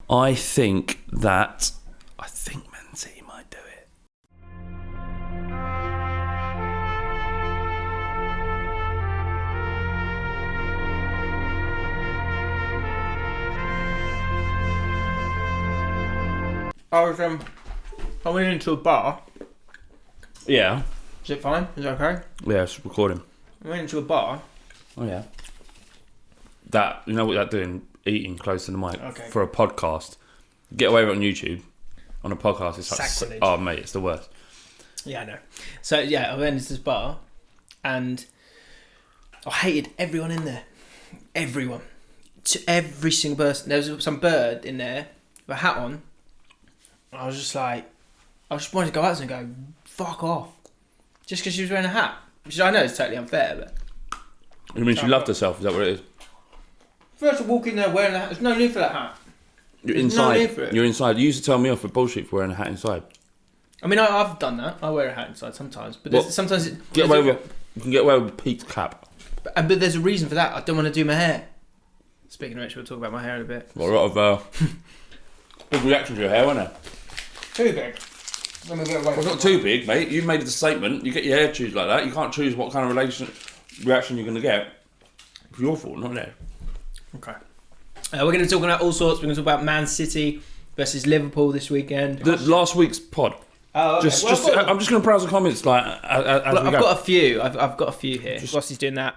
I think Man City might do it. I went into a bar. Yeah. Is it fine? Is it okay? Yeah, it's recording. I went into a bar. Oh yeah. That, you know what they're doing? Eating close to the mic for a podcast. Get away with it on YouTube. On a podcast, it's like sacrilege. Oh mate, it's the worst. Yeah, I know. So yeah, I went into this bar, and I hated everyone in there. Everyone, every single person. There was some bird in there with a hat on. I was just like, I just wanted to go out and go, fuck off, just because she was wearing a hat, which I know is totally unfair, but. You mean she loved herself? Is that what it is? First, to walk in there wearing a hat. There's no need for that hat. You're inside. No need for it. You're inside. You used to tell me off for bullshit for wearing a hat inside. I mean, I've done that. I wear a hat inside sometimes, but sometimes you can get away with a peaked cap. But there's a reason for that. I don't want to do my hair. Speaking of which, we'll talk about my hair in a bit. Well, a lot of big reaction to your hair, wasn't it? Too big. Well, it's not too big, mate. You've made the statement. You get your hair choose like that. You can't choose what kind of reaction you're going to get. It's your fault, not theirs. Okay. We're going to be talking about all sorts. We're going to talk about Man City versus Liverpool this weekend. Last week's pod. Oh, okay. I'm just going to browse the comments like as we go. Got a few. I've got a few here. Whilst he's doing that,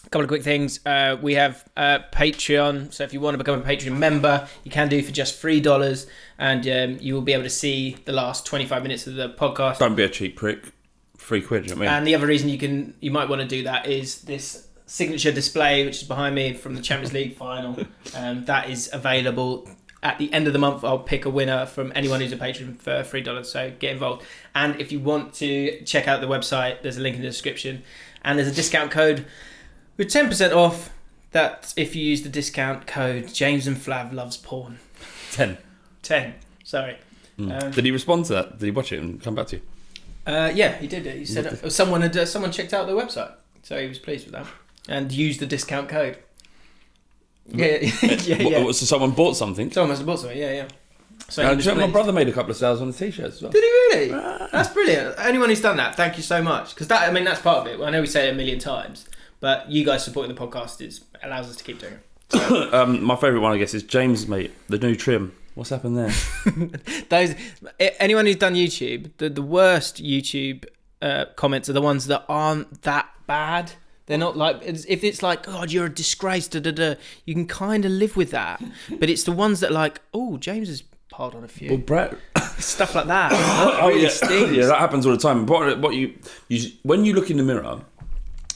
a couple of quick things. We have Patreon. So if you want to become a Patreon member, you can do for just $3, and you will be able to see the last 25 minutes of the podcast. Don't be a cheap prick. £3, you know what I mean? And the other reason you might want to do that is this signature display, which is behind me from the Champions League final. That is available at the end of the month. I'll pick a winner from anyone who's a patron for $3, so get involved. And if you want to check out the website, there's a link in the description, and there's a discount code with 10% off. That if you use the discount code James and Flav loves porn. 10. Sorry. Did he respond to that? Did he watch it and come back to you? Yeah, he did. He said someone checked out the website, so he was pleased with that. And use the discount code. Yeah. So someone bought something? Someone must have bought something, yeah. So my brother made a couple of sales on the t-shirts as well. Did he really? That's brilliant. Anyone who's done that, thank you so much. Because that's part of it. I know we say it a million times, but you guys supporting the podcast allows us to keep doing it. So. My favourite one, I guess, is James, mate. The new trim. What's happened there? Anyone who's done YouTube, the worst YouTube comments are the ones that aren't that bad. They're not like, if it's like, God, you're a disgrace, you can kind of live with that. But it's the ones that are like, oh, James has piled on a few. Well, Brett. Stuff like that. That really stings. Yeah, that happens all the time. What you when you look in the mirror,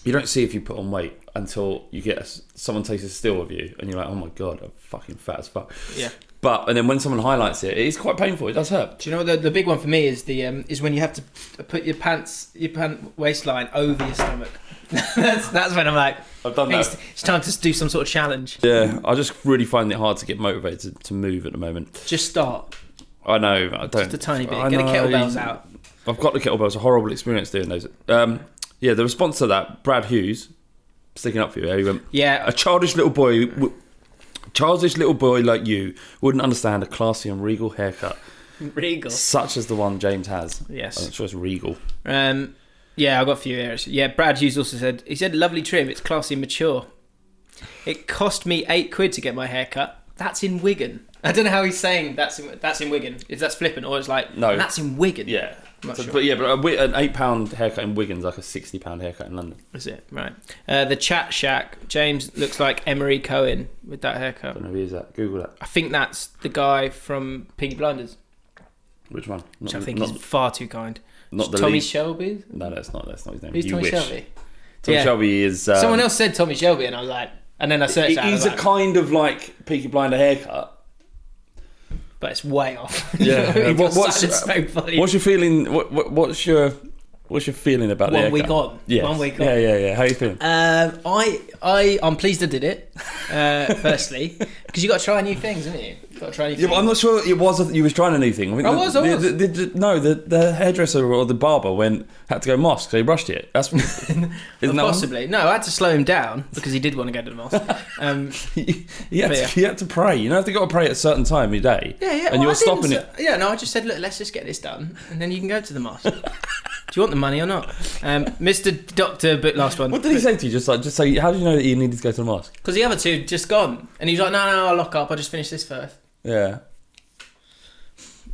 you don't see if you put on weight until you get someone takes a still of you and you're like, oh my God, I'm fucking fat as fuck. Yeah. And then when someone highlights it, it's quite painful. It does hurt. Do you know what the big one for me is is when you have to put your pant waistline over your stomach. that's when I'm like, I've done that. It's time to do some sort of challenge. Yeah, I just really find it hard to get motivated to move at the moment. Just start. I know. I don't. Just a tiny bit. Get the kettlebells out. I've got the kettlebells. It's a horrible experience doing those. Yeah, the response to that, Brad Hughes, sticking up for you. He went, yeah, a childish little boy like you wouldn't understand a classy and regal haircut. Regal. Such as the one James has. Yes. I'm sure it's regal. Yeah, I've got a few areas. Yeah, Brad Hughes also said, lovely trim, it's classy and mature. It cost me £8 to get my hair cut. That's in Wigan. I don't know how he's saying that's in Wigan. If that's flippant or it's like, no, that's in Wigan. Yeah. I'm not sure. But an £8 haircut in Wigan's like a £60 haircut in London. Is it? Right. The Chat Shack. James looks like Emery Cohen with that haircut. I don't know who is that. Google that. I think that's the guy from Peaky Blinders. Which one? Which I think is far too kind. Not the Tommy lead. Shelby? No, that's not his name. Who's Tommy Shelby? Tommy Shelby is... Someone else said Tommy Shelby and I was like... And then I searched out. He's a kind of like Peaky Blinder haircut. But it's way off. Yeah. What's your feeling... What's your What's your feeling about the One week haircut? on. Yes. 1 week on. Yeah. How you feeling? I'm pleased I did it. Firstly, because you got to try new things, haven't you? Got to try new things. But I'm not sure you was trying a new thing. I was. The hairdresser or the barber had to go mosque, so he brushed it. That's isn't that possibly. No, I had to slow him down because he did want to go to the mosque. You had to pray. You know, if you got to pray at a certain time of your day. Yeah. And you're stopping it. Yeah, no, I just said, look, let's just get this done, and then you can go to the mosque. Do you want the money or not, Mr. Doctor? But last one. What did he say to you? Just say, how did you know that you needed to go to the mosque? Because the other two just gone, and he was like, no, I'll lock up. I'll just finish this first. Yeah.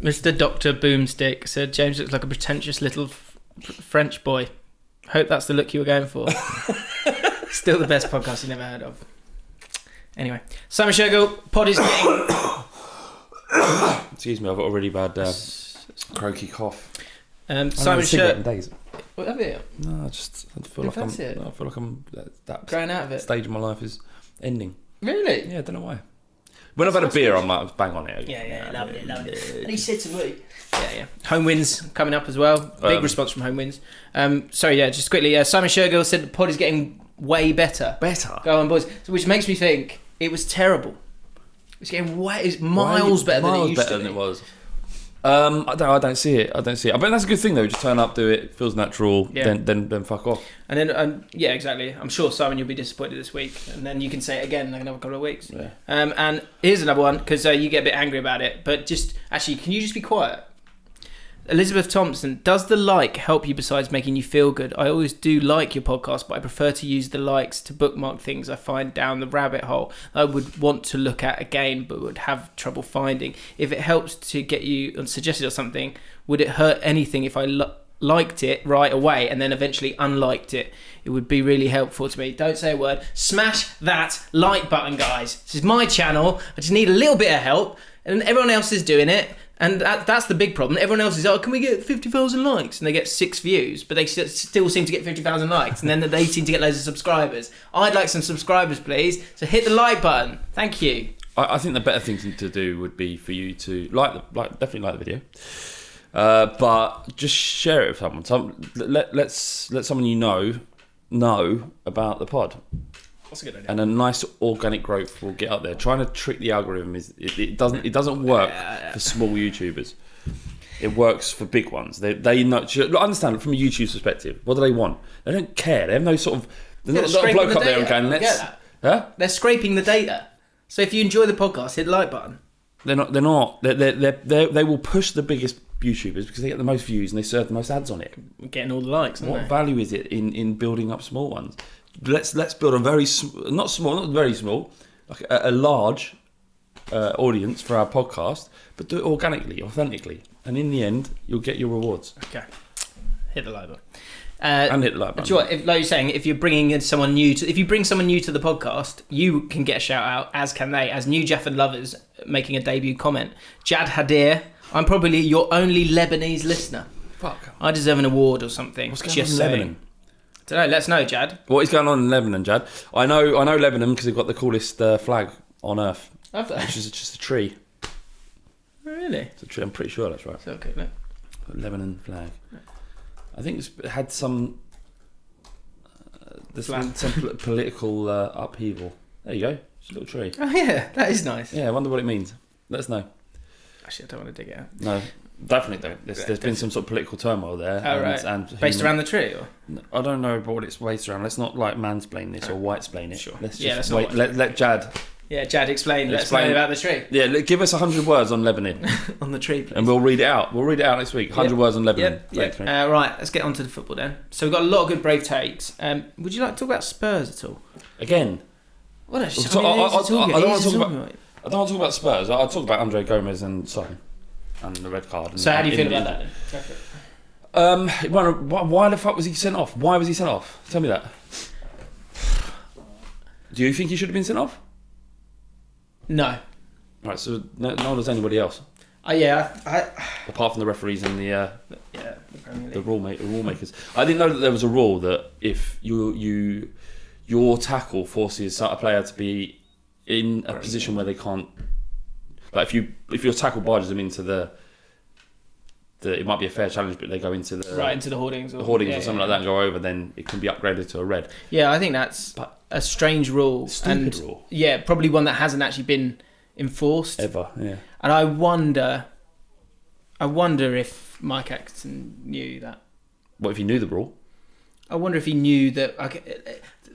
Mr. Dr. Boomstick said James looks like a pretentious little French boy. Hope that's the look you were going for. Still the best podcast you never heard of. Anyway, Simon Shergill, pod is getting... Excuse me, I've got a really bad croaky cough. Simon Shergill. What have you? No, I feel like I'm that growing out of it. Stage of my life is ending. Really? Yeah, I don't know why. When I've had a beer, I'm like, bang on it. Yeah, loved it. And he said to me, yeah. Home wins coming up as well. Big response from home wins. Just quickly, Simon Shergill said the pod is getting way better. Go on, boys. Which makes me think it was terrible. It's getting miles better than it used to be. It was. I don't see it. I bet that's a good thing though. Just turn up, do it. Feels natural. Then fuck off. And then exactly. I'm sure Simon, you'll be disappointed this week, and then you can say it again in another couple of weeks. Yeah. And here's another one because you get a bit angry about it, but just actually, can you just be quiet? Elizabeth Thompson, does the like help you besides making you feel good? I always do like your podcast, but I prefer to use the likes to bookmark things I find down the rabbit hole I would want to look at again, but would have trouble finding. If it helps to get you suggested or something, would it hurt anything if I liked it right away and then eventually unliked it? It would be really helpful to me. Don't say a word. Smash that like button, guys. This is my channel. I just need a little bit of help, and everyone else is doing it. And that's the big problem. Everyone else is, can we get 50,000 likes? And they get 6 views, but they still seem to get 50,000 likes. And then they seem to get loads of subscribers. I'd like some subscribers, please. So hit the like button. Thank you. I think the better thing to do would be for you to definitely like the video, but just share it with someone. Let someone you know about the pod. That's a good idea. And a nice organic growth will get up there. Trying to trick the algorithm it doesn't work for small YouTubers. It works for big ones. They know. Understand from a YouTube perspective. What do they want? They don't care. They have no sort of. There's not a bloke up there and going, let's. Huh? They're scraping the data. So if you enjoy the podcast, hit the like button. They're not. They will push the biggest YouTubers because they get the most views and they serve the most ads on it. Getting all the likes. What value is it in building up small ones? Let's build a not very small, like a large audience for our podcast, but do it organically, authentically, and in the end, you'll get your rewards. Okay, hit the like button. And hit the like button. Do you know what, like you're saying, if you bring someone new to the podcast, you can get a shout out, as can they, as new Jafford lovers making a debut comment. Jad Hadir, I'm probably your only Lebanese listener. Fuck, I deserve an award or something. What's going on in Lebanon? I don't know, let us know, Jad. What is going on in Lebanon, Jad? I know Lebanon because they've got the coolest flag on earth. Have they? Which is just a tree. Really? It's a tree. I'm pretty sure that's right. So okay, look. Lebanon flag. I think it had some. There's been some political upheaval. There you go. It's a little tree. Oh yeah, that is nice. Yeah, I wonder what it means. Let us know. Actually, I don't want to dig it out. No. Definitely don't. There's been some sort of political turmoil there. Oh, right. And based around the tree? Or? I don't know what it's based around. Let's not mansplain this or whitesplain it. Sure. Let's just wait. Let Jad. Yeah, Jad, explain. Let's know about the tree. Yeah, give us 100 words on Lebanon. On the tree, please. And we'll read it out. We'll read it out next week. 100 words on Lebanon. Yep. Right, let's get on to the football then. So we've got a lot of good brave takes. Would you like to talk about Spurs at all? Again? What I don't want to talk about Spurs. I'll talk about Andre Gomez and Son. And the red card. So how do you feel about that then? Why the fuck was he sent off? Why was he sent off? Tell me that. Do you think he should have been sent off? No. Right, so no one does anybody else. Apart from the referees and the rule makers. I didn't know that there was a rule that if your tackle forces a player to be in a position where they can't. Like if your tackle barges them into the it might be a fair challenge, but they go into the hoardings or something like that and go over, then it can be upgraded to a red. Yeah, I think that's a strange rule. Stupid rule. Yeah, probably one that hasn't actually been enforced Ever, yeah. And I wonder if Mike Atkinson knew that. What if he knew the rule? I wonder if he knew that.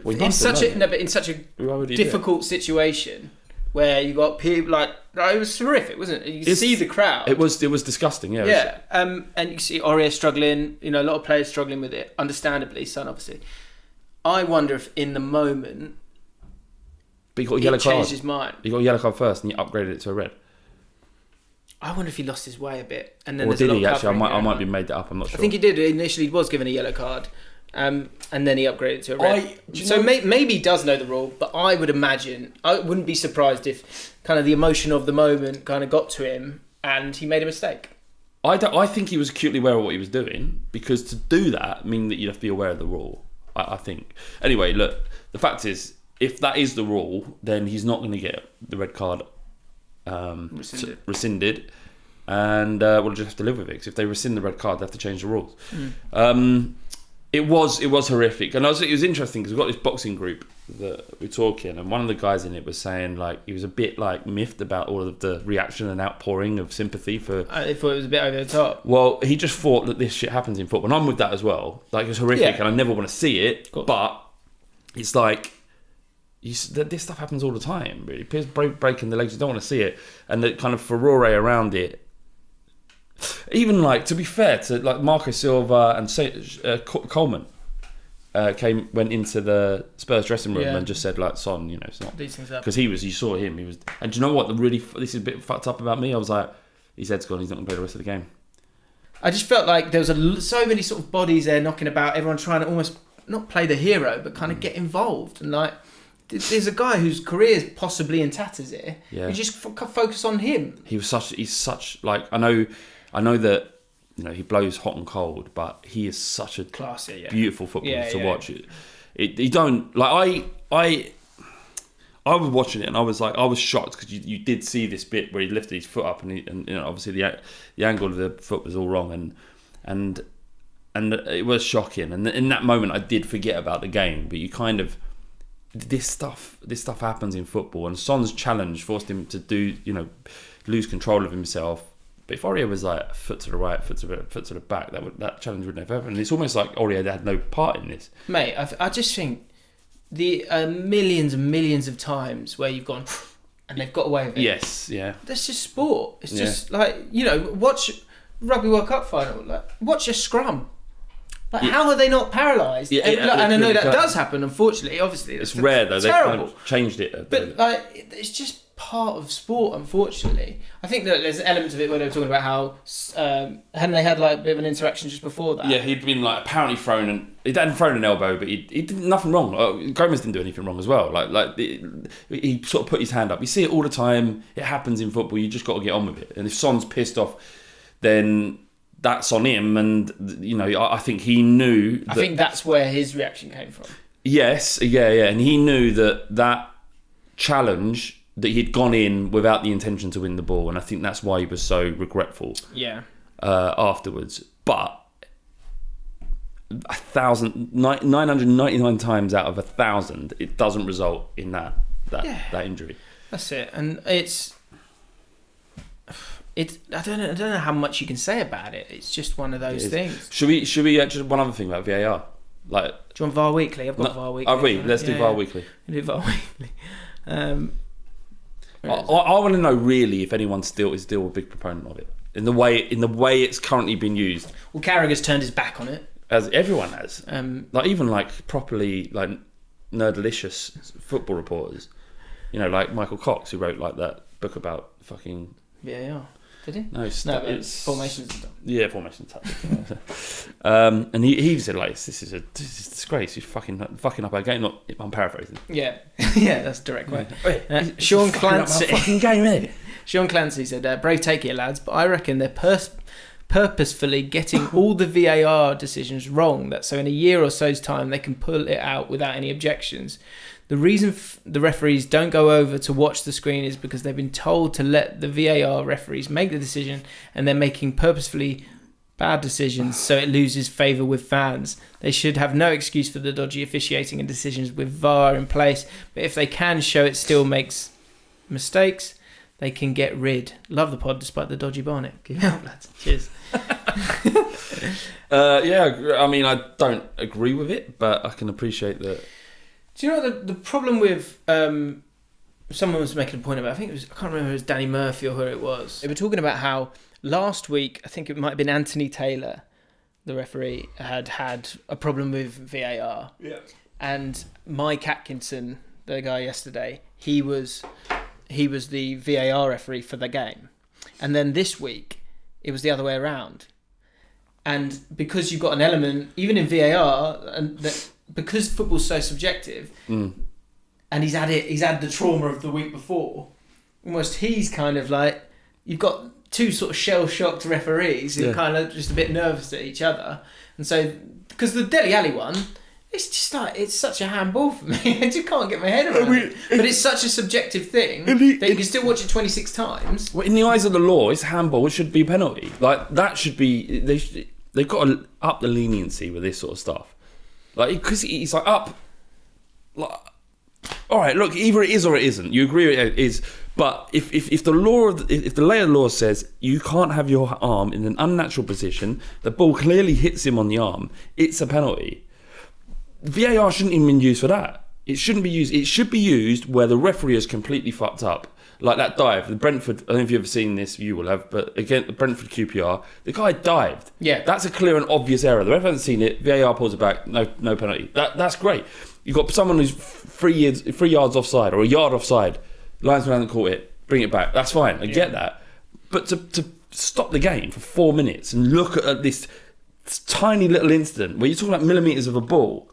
In such a difficult situation where you got people like it was horrific, wasn't it? You could see the crowd. It was disgusting. Yeah. Yeah. And you see Aurier struggling. You know, a lot of players struggling with it. Understandably, Son obviously. I wonder if in the moment, but he got a yellow card. Changed his mind. He got a yellow card first, and he upgraded it to a red. I wonder if he lost his way a bit, and then or did he actually? I might be made that up. I'm not sure. I think he did. Initially, he was given a yellow card, and then he upgraded to a red. Maybe he does know the rule, but I would imagine I wouldn't be surprised if kind of the emotion of the moment kind of got to him, and he made a mistake. I think he was acutely aware of what he was doing, because to do that means that you'd have to be aware of the rule. I think. Anyway, look. The fact is, if that is the rule, then he's not going to get the red card rescinded, and we'll just have to live with it. Because if they rescind the red card, they have to change the rules. It was horrific, and it was interesting because we've got this boxing group that we're talking, and one of the guys in it was saying like he was a bit like miffed about all of the reaction and outpouring of sympathy for. I thought it was a bit over the top. Well, he just thought that this shit happens in football, and I'm with that as well. Like, it's horrific, and I never want to see it, but it's like. This stuff happens all the time, really. Players breaking the legs, you don't want to see it. And the kind of furore around it. Even, like, to be fair to, like, Marco Silva and Coleman went into the Spurs dressing room and just said, like, Son, you know, it's not... These things happen. Because you saw him, he was... And do you know what? This is a bit fucked up about me. I was like, his head's gone, he's not going to play the rest of the game. I just felt like there was so many sort of bodies there knocking about, everyone trying to almost, not play the hero, but kind of get involved. And, like... There's a guy whose career is possibly in tatters here. Yeah. You just focus on him. He's such like I know that, you know, he blows hot and cold, but he is such a beautiful footballer to watch. You don't like I was watching it and I was shocked because you did see this bit where he lifted his foot up and you know, obviously the angle of the foot was all wrong and it was shocking, and in that moment I did forget about the game, but you kind of. This stuff happens in football, and Son's challenge forced him to lose control of himself. But if Aurier was like foot to the right, foot to the back, that challenge wouldn't have happened. And it's almost like Aurier had no part in this. Mate, I just think the millions and millions of times where you've gone and they've got away with it. Yes, yeah. That's just sport. It's just like, you know, watch Rugby World Cup final. Like, watch a scrum. Like, how are they not paralysed? And I know that does happen, unfortunately. Obviously, it's rare though. Terrible. They've kind of changed it. But like, it's just part of sport, unfortunately. I think that there's elements of it where they were talking about how hadn't they had like a bit of an interaction just before that? Yeah, he'd been like apparently thrown, and he hadn't thrown an elbow, but he did nothing wrong. Gomez didn't do anything wrong as well. He sort of put his hand up. You see it all the time. It happens in football. You just got to get on with it. And if Son's pissed off, then. That's on him, and you know, I think he knew. I think that's where his reaction came from. Yes, yeah, and he knew that challenge that he'd gone in without the intention to win the ball, and I think that's why he was so regretful. Yeah. Afterwards, but 999 times out of 1,000, it doesn't result in that injury. That's it, and it's. I don't know how much you can say about it. It's just one of those things. Should we just one other thing about VAR? Like, do you want VAR Weekly? I've got VAR Weekly. Have we? Let's do VAR Weekly. Do VAR Weekly. I want to know really if anyone is still a big proponent of it in the way it's currently been used. Well, Carragher's turned his back on it, as everyone has. Like even like properly like nerdalicious football reporters. You know, like Michael Cox, who wrote like that book about fucking VAR. Did he? No, it's formations and stuff. Yeah, formations and tactics. And he said like, this is a disgrace. You're fucking up our game. Not, I'm paraphrasing. Yeah, yeah, that's a direct quote. Sean Clancy. Fucking game, innit? Sean Clancy said, "Brave take it, lads, but I reckon they're purposefully getting all the VAR decisions wrong. That so in a year or so's time they can pull it out without any objections." The reason the referees don't go over to watch the screen is because they've been told to let the VAR referees make the decision, and they're making purposefully bad decisions, so it loses favour with fans. They should have no excuse for the dodgy officiating and decisions with VAR in place, but if they can show it still makes mistakes, they can get rid. Love the pod despite the dodgy bonnet. Keep it up, lads. Cheers. Yeah, I mean, I don't agree with it, but I can appreciate that. Do you know what the problem with... someone was making a point about, I can't remember if it was Danny Murphy or who it was. They were talking about how last week, I think it might have been Anthony Taylor, the referee, had a problem with VAR. Yeah. And Mike Atkinson, the guy yesterday, he was the VAR referee for the game. And then this week, it was the other way around. And because you've got an element, even in VAR, and that because football's so subjective, and he's had the trauma of the week before, almost he's kind of like, you've got two sort of shell-shocked referees who are kind of just a bit nervous at each other. And so, because the Dele Alli one, it's just like, it's such a handball for me. I just can't get my head around it. But it's such a subjective thing that you can still watch it 26 times. Well, in the eyes of the law, it's handball. It should be a penalty. Like, that should be... They've got to up the leniency with this sort of stuff. Like, because it's like up... Like, all right, look, either it is or it isn't. You agree it is, but if the layer of the law says you can't have your arm in an unnatural position, the ball clearly hits him on the arm, it's a penalty. VAR shouldn't even be used for that. It shouldn't be used. It should be used where the referee is completely fucked up. Like that dive, the Brentford, I don't know if you've ever seen this, you will have, but again, the Brentford QPR, the guy dived. Yeah. That's a clear and obvious error. The ref hasn't seen it, VAR pulls it back, no penalty. That's great. You've got someone who's 3 yards offside or a yard offside, linesman hasn't caught it, bring it back. That's fine, I get that. But to stop the game for 4 minutes and look at this tiny little incident where you're talking about millimetres of a ball.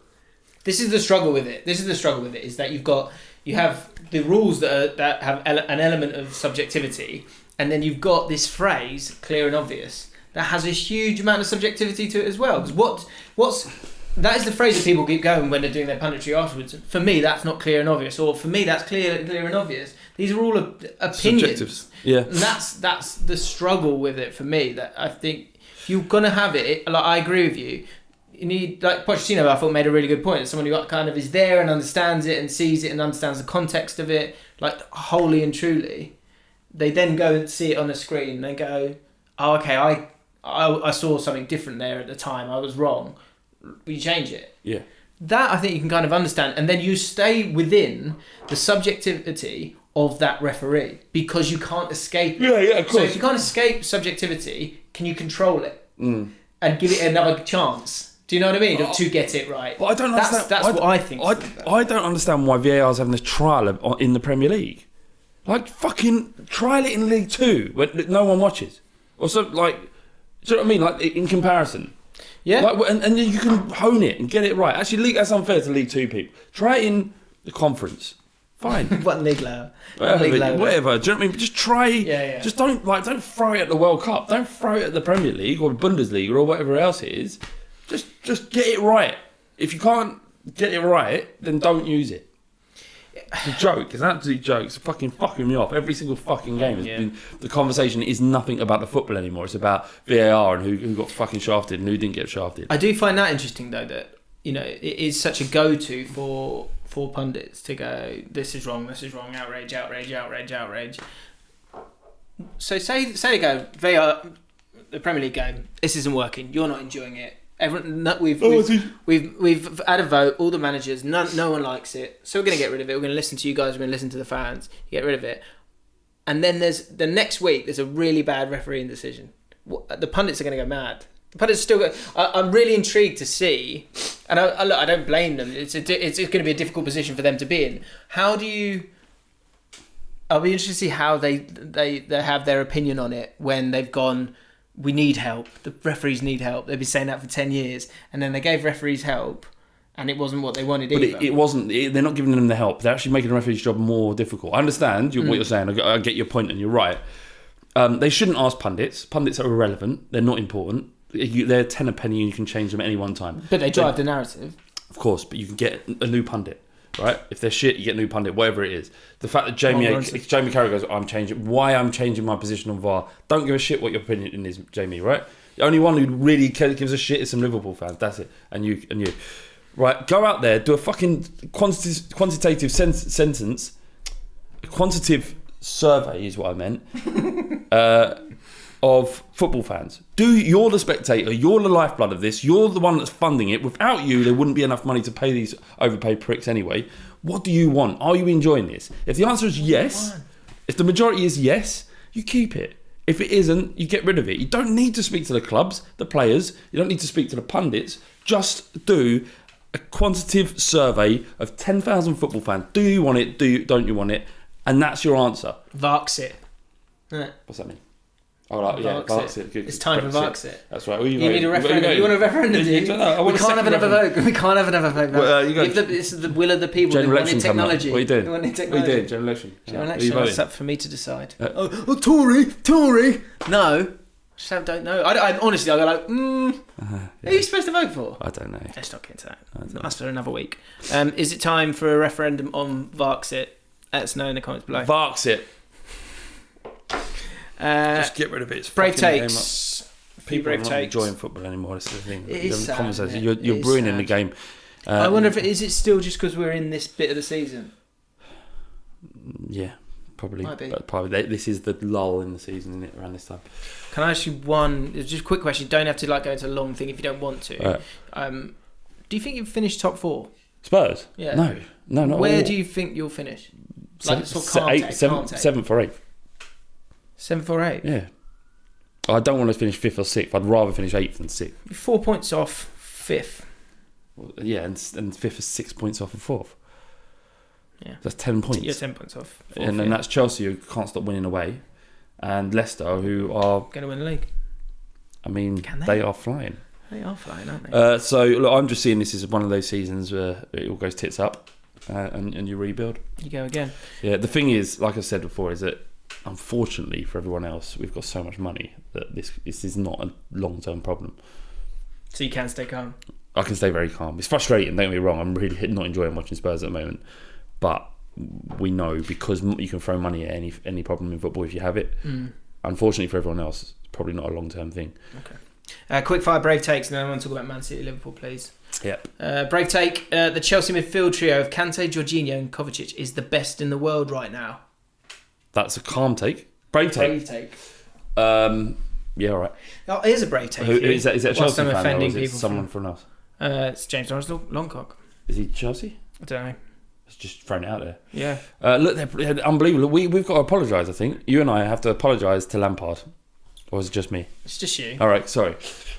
This is the struggle with it. Is that you have the rules that have an element of subjectivity, and then you've got this phrase, clear and obvious, that has a huge amount of subjectivity to it as well. Because that is the phrase that people keep going when they're doing their punditry afterwards. For me, that's not clear and obvious, or for me, that's clear and obvious. These are all opinions. Subjectives. Yeah. And that's the struggle with it for me. That I think if you're gonna have it, like I agree with you. You need, like Pochettino, I thought made a really good point. Someone who kind of is there and understands it and sees it and understands the context of it, like wholly and truly. They then go and see it on a screen and they go, "Oh, okay, I saw something different there at the time. I was wrong. Will you change it?" Yeah. That I think you can kind of understand, and then you stay within the subjectivity of that referee because you can't escape it. Yeah, of course. So if you can't escape subjectivity, can you control it and give it another chance? Do you know what I mean? To get it right. But I don't understand. That's what I think. I don't understand why VAR's having this trial in the Premier League. Like, fucking trial it in League 2 when no one watches. Or so, like, do you know what I mean? Like, in comparison. Yeah. Like, and you can hone it and get it right. Actually, that's unfair to League 2 people. Try it in the conference. Fine. One league lower. Whatever. Do you know what I mean? Just try. Yeah. Just don't throw it at the World Cup. Don't throw it at the Premier League or Bundesliga or whatever else it is. Just get it right. If you can't get it right, then don't use it. It's a joke. It's an absolute joke. It's fucking me off. Every single fucking game has been, the conversation is nothing about the football anymore. It's about VAR and who got fucking shafted and who didn't get shafted. I do find that interesting though, that it is such a go-to for pundits to go, this is wrong, outrage. So say they go, VAR, the Premier League game, this isn't working. You're not enjoying it. We've had a vote. All the managers, no one likes it, so we're going to get rid of it. We're going to listen to you guys. We're going to listen to the fans. You get rid of it, and then there's the next week. There's a really bad refereeing decision. The pundits are going to go mad. The pundits still go. I'm really intrigued to see, and I don't blame them. It's going to be a difficult position for them to be in. How do you? I'll be interested to see how they have their opinion on it when they've gone, we need help. The referees need help. They've been saying that for 10 years. And then they gave referees help and it wasn't what they wanted either. But it wasn't. They're not giving them the help. They're actually making the referee's job more difficult. I understand what you're saying. I get your point and you're right. They shouldn't ask pundits. Pundits are irrelevant. They're not important. They're 10 a penny and you can change them at any one time. But they drive the narrative. Of course, but you can get a new pundit. Right? If they're shit, you get a new pundit, whatever it is. The fact that Jamie Carragher goes, I'm changing my position on VAR. Don't give a shit what your opinion is, Jamie, right? The only one who really gives a shit is some Liverpool fans. That's it. And you. Right, go out there, do a fucking quantitative sentence. A quantitative survey is what I meant. Of football fans. You're the spectator, you're the lifeblood of this, you're the one that's funding it. Without you, there wouldn't be enough money to pay these overpaid pricks anyway. What do you want? Are you enjoying this? If the answer is yes, if the majority is yes, you keep it. If it isn't, you get rid of it. You don't need to speak to the clubs, the players, you don't need to speak to the pundits. Just do a quantitative survey of 10,000 football fans. Do you want it? Don't you want it? And that's your answer. Varxit. What's that mean? Oh, right, yeah, Varxit. It's time for Varxit. That's right. You need a referendum. You want a referendum, do you? We can't have another vote. We can't have another vote. This is the will of the people. General election technology. What are you doing? They wanted What are technology. you doing? General election. General election. It's up for me to decide. Tory. No. I don't know. I honestly, I go like, who are you supposed to vote for? I don't know. Let's not get into that. That's for another week. Is it time for a referendum on Varxit? Let us know in the comments below. Varxit. Just get rid of it. It's brave takes. People are not enjoying football anymore. That's the thing. It is sad, You're ruining the game. I wonder if is it still just because we're in this bit of the season? Yeah, probably. Might be. But probably this is the lull in the season, isn't it? Around this time. Can I ask you one? Just a quick question. You don't have to go into a long thing if you don't want to. Right. Do you think you've finished top 4? Spurs? Yeah. No, not Where all. do you think you'll finish? Seventh or eighth. 7th or 8th? Yeah. I don't want to finish 5th or 6th. I'd rather finish 8th than 6th. You're 4 points off 5th. Yeah, and 5th is 6 points off of 4th. Yeah. That's 10 points. You're 10 points off. 4th, and then that's Chelsea, who can't stop winning away. And Leicester, who are going to win the league. I mean, they are flying. They are flying, aren't they? So look, I'm just seeing this as one of those seasons where it all goes tits up and you rebuild. You go again. Yeah, the thing is, like I said before, is that unfortunately for everyone else, we've got so much money that this is not a long-term problem. So you can stay calm? I can stay very calm. It's frustrating, don't get me wrong. I'm really not enjoying watching Spurs at the moment. But we know, because you can throw money at any problem in football if you have it. Unfortunately for everyone else, it's probably not a long-term thing. Okay. Quick fire brave takes, and then I want to talk about Man City, Liverpool, please. Yep. Brave take: the Chelsea midfield trio of Kante, Jorginho, and Kovacic is the best in the world right now. That's a calm take. Brave take. Yeah, all right. Oh, here's a brave take. Is that a Chelsea fan, or is it people someone from us? It's James Norris Longcock. Is he Chelsea? I don't know. It's just thrown it out there. Yeah. Look, they're unbelievable. We've got to apologise, I think. You and I have to apologise to Lampard. Or is it just me? It's just you. All right, sorry.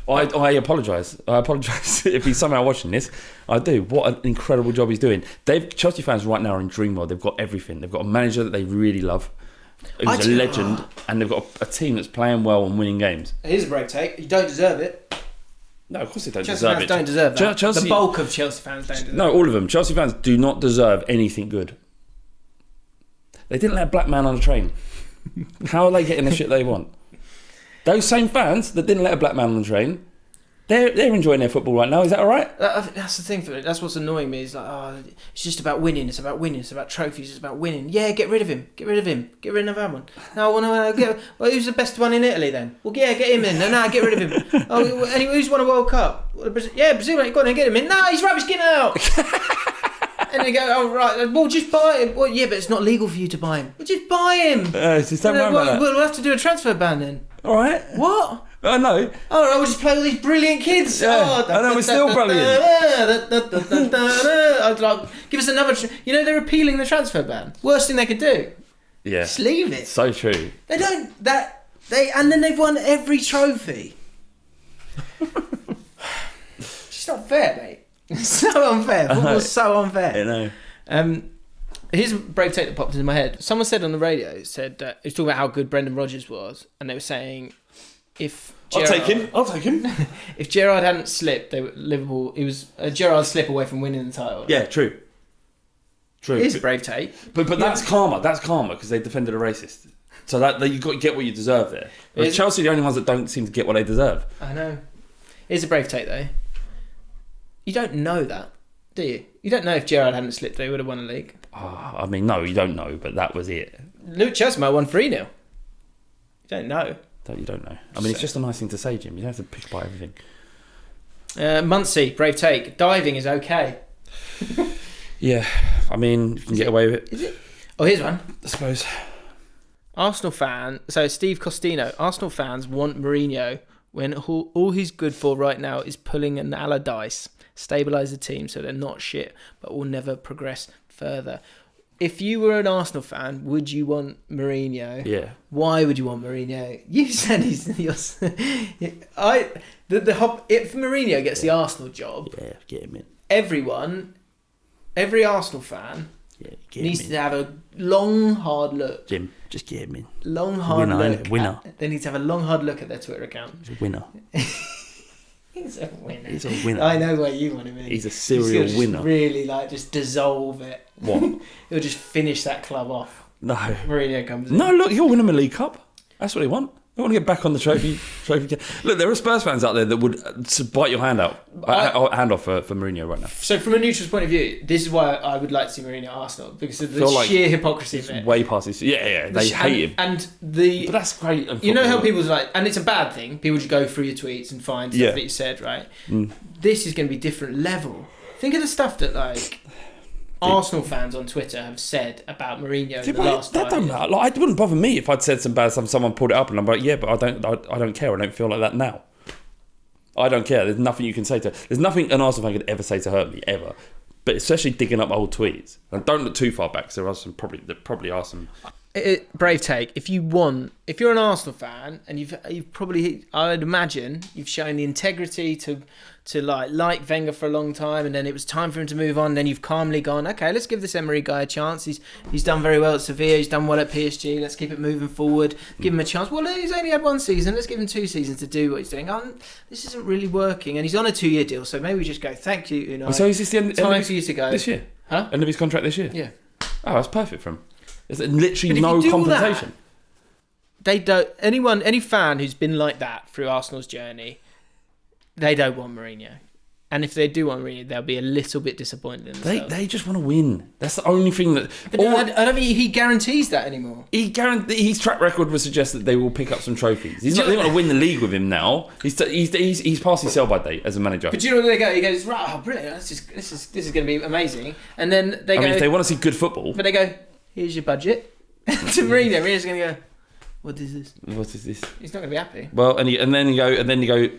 I apologise. I apologise if he's somehow watching this. I do. What an incredible job he's doing. Chelsea fans right now are in dream mode. They've got everything. They've got a manager that they really love, who's a legend, and they've got a team that's playing well and winning games. Here's a brave take. You don't deserve it. No, of course they don't Chelsea deserve fans it. don't deserve that. Chelsea, the bulk of Chelsea fans don't deserve it. No, all of them. Chelsea fans do not deserve anything good. They didn't let a black man on a train. How are they getting the shit they want? Those same fans that didn't let a black man on the train, they're enjoying their football right now. Is that all right? That's the thing for it. That's what's annoying me. Is like, it's just about winning. It's about winning. It's about trophies. It's about winning. Yeah, get rid of him. Get rid of him. Get rid of that one. No, well, who's the best one in Italy then? Well, yeah, get him in. No, get rid of him. Oh, anyway, who's won a World Cup? Yeah, Brazil. Go on and get him in. No, he's rubbish. Get out. And they go, oh right, well just buy him. Well, yeah, but it's not legal for you to buy him. Well, just buy him. We'll have to do a transfer ban then. All right. What? I know. Oh, right, we'll just play all these brilliant kids. Yeah, I know, we're still brilliant. I'd like, give us another... they're appealing the transfer ban. Worst thing they could do. Yeah. Just leave it. So true. They don't... And then they've won every trophy. It's just not fair, mate. It's so unfair. Football's so unfair. I know. Here's a brave take that popped into my head. Someone said on the radio, it was talking about how good Brendan Rodgers was, and they were saying if Gerrard, I'll take him. If Gerrard hadn't slipped, Liverpool. It was a Gerrard slip away from winning the title. Yeah, true. Here's a brave take. But that's karma. That's karma because they defended a racist. So that you got to get what you deserve there. But Chelsea are the only ones that don't seem to get what they deserve. I know. Here's a brave take though. You don't know that, do you? You don't know if Gerrard hadn't slipped, they would have won the league. Oh, I mean, no, you don't know, but that was it. Chelsea might have won 3-0. You don't know. You don't know. I mean, it's just a nice thing to say, Jim. You don't have to pick by everything. Muncie, brave take. Diving is okay. Yeah, I mean, you can get away with it. Is it? Oh, here's one. I suppose. Arsenal fan. So Steve Costino. Arsenal fans want Mourinho when all he's good for right now is pulling an Allardyce, stabilise the team so they're not shit, but will never progress further. If you were an Arsenal fan, would you want Mourinho? Yeah. Why would you want Mourinho? You said if Mourinho gets the Arsenal job, yeah, get him in. Every Arsenal fan needs to have a long, hard look. Jim, just get him in. Long, hard look. Winner. They need to have a long, hard look at their Twitter account. He's a winner. He's a winner. He's a winner. I know where you want him in. He's a serial winner. Really, just dissolve it. What? He'll just finish that club off. No. Mourinho comes in. No, look, he'll win him a League Cup. That's what they want. They want to get back on the trophy. Look, there are Spurs fans out there that would bite your hand off for Mourinho right now. So, from a neutral's point of view, this is why I would like to see Mourinho at Arsenal, because of the sheer hypocrisy of it. Way past his. Yeah, they hate him. But that's great. You know how people's like, and it's a bad thing. People just go through your tweets and find stuff that you said, right? This is going to be different level. Think of the stuff that Arsenal fans on Twitter have said about Mourinho in the last 5 years. It wouldn't bother me if I'd said some bad stuff. Someone pulled it up, and I'm like, yeah, but I don't care. I don't feel like that now. I don't care. There's nothing you can say to. There's nothing an Arsenal fan could ever say to hurt me ever. But especially digging up old tweets, and don't look too far back. Because there probably are some. Brave take. If you're an Arsenal fan, and you've probably, I would imagine, you've shown the integrity to like Wenger for a long time, and then it was time for him to move on. Then you've calmly gone, okay, let's give this Emery guy a chance. He's done very well at Sevilla. He's done well at PSG. Let's keep it moving forward. Give him a chance. Well, he's only had 1 season. Let's give him 2 seasons to do what he's doing. This isn't really working, and he's on a 2-year deal. So maybe we just go, thank you, Unai. So is this the end? Time for you to go this year? Huh? End of his contract this year? Yeah. Oh, that's perfect for him. There's literally no compensation. They don't. Any fan who's been like that through Arsenal's journey, they don't want Mourinho. And if they do want Mourinho, they'll be a little bit disappointed in themselves. They just want to win. That's the only thing that. But I don't think he guarantees that anymore. His track record would suggest that they will pick up some trophies. They're not going to win the league with him now. He's past his sell-by date as a manager. But do you know where they go? He goes, right, brilliant. This is going to be amazing. And then they go. I mean, if they want to see good football. But they go, here's your budget. To Mourinho, Mourinho's going to go, what is this? What is this? He's not going to be happy. Well, and then you go,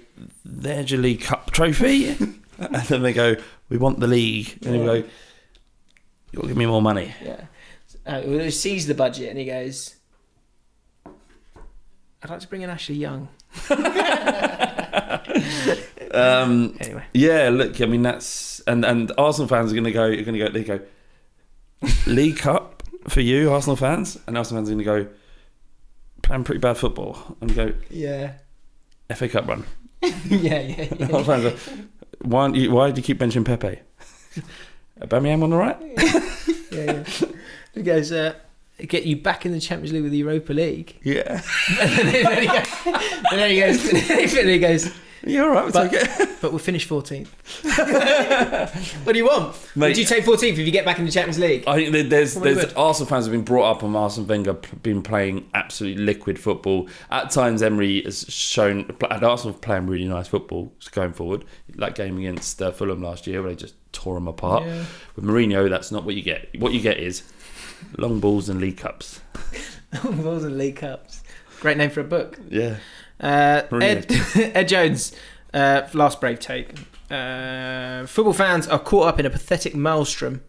there's your League Cup trophy. And then they go, we want the league. And you go, you got to give me more money. Yeah. He sees the budget and he goes, I'd like to bring in Ashley Young. Anyway. Yeah, look, I mean, that's... And Arsenal fans are going to go, League Cup for you, Arsenal fans. And Arsenal fans are going to go, playing pretty bad football. And go, yeah. FA Cup run. Yeah. Arsenal fans go, why do you keep mentioning Pepe? Aubameyang on the right? Yeah. He goes, get you back in the Champions League with the Europa League. Yeah. and then he goes, you're all right, but we'll finish 14th. What do you want? Mate, would you take 14th if you get back in the Champions League? I think there's Arsenal fans have been brought up on Arsene Wenger been playing absolutely liquid football. At times, Emery has shown Arsenal playing really nice football going forward. That game against Fulham last year where they just tore them apart. Yeah. With Mourinho, that's not what you get. What you get is long balls and League Cups. Long balls and League Cups. Great name for a book. Yeah. Ed Jones, last brave take. Football fans are caught up in a pathetic maelstrom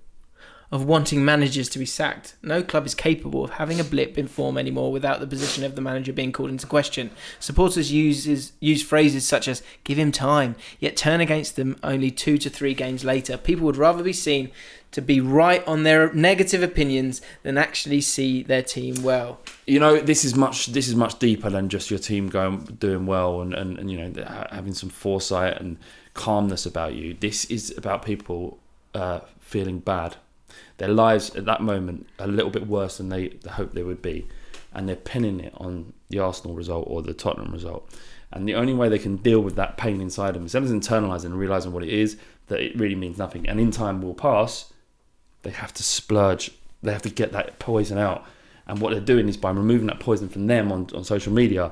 of wanting managers to be sacked. No club is capable of having a blip in form anymore without the position of the manager being called into question. Supporters use phrases such as "give him time," yet turn against them only 2 to 3 games later. People would rather be seen to be right on their negative opinions than actually see their team well. You know, this is much deeper than just your team doing well and you know, having some foresight and calmness about you. This is about people feeling bad. Their lives at that moment are a little bit worse than they hoped they would be, and they're pinning it on the Arsenal result or the Tottenham result. And the only way they can deal with that pain inside them, instead of internalising and realising what it is, that it really means nothing, and in time will pass, they have to splurge. They have to get that poison out. And what they're doing is by removing that poison from them on social media,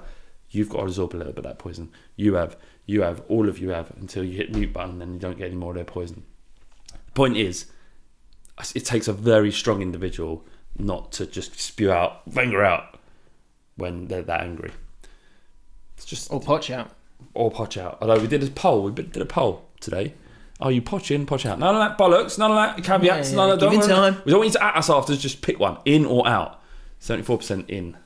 you've got to absorb a little bit of that poison. You have, all of you have, until you hit the mute button and you don't get any more of their poison. The point is, it takes a very strong individual not to just spew out Wenger out when they're that angry. It's just... Or Poch out. Although we did a poll today. Are you Poch in, Poch out? None of that bollocks, none of that caveats, none of that. Give it time. We don't want you to at us after, just pick one, in or out. 74% in.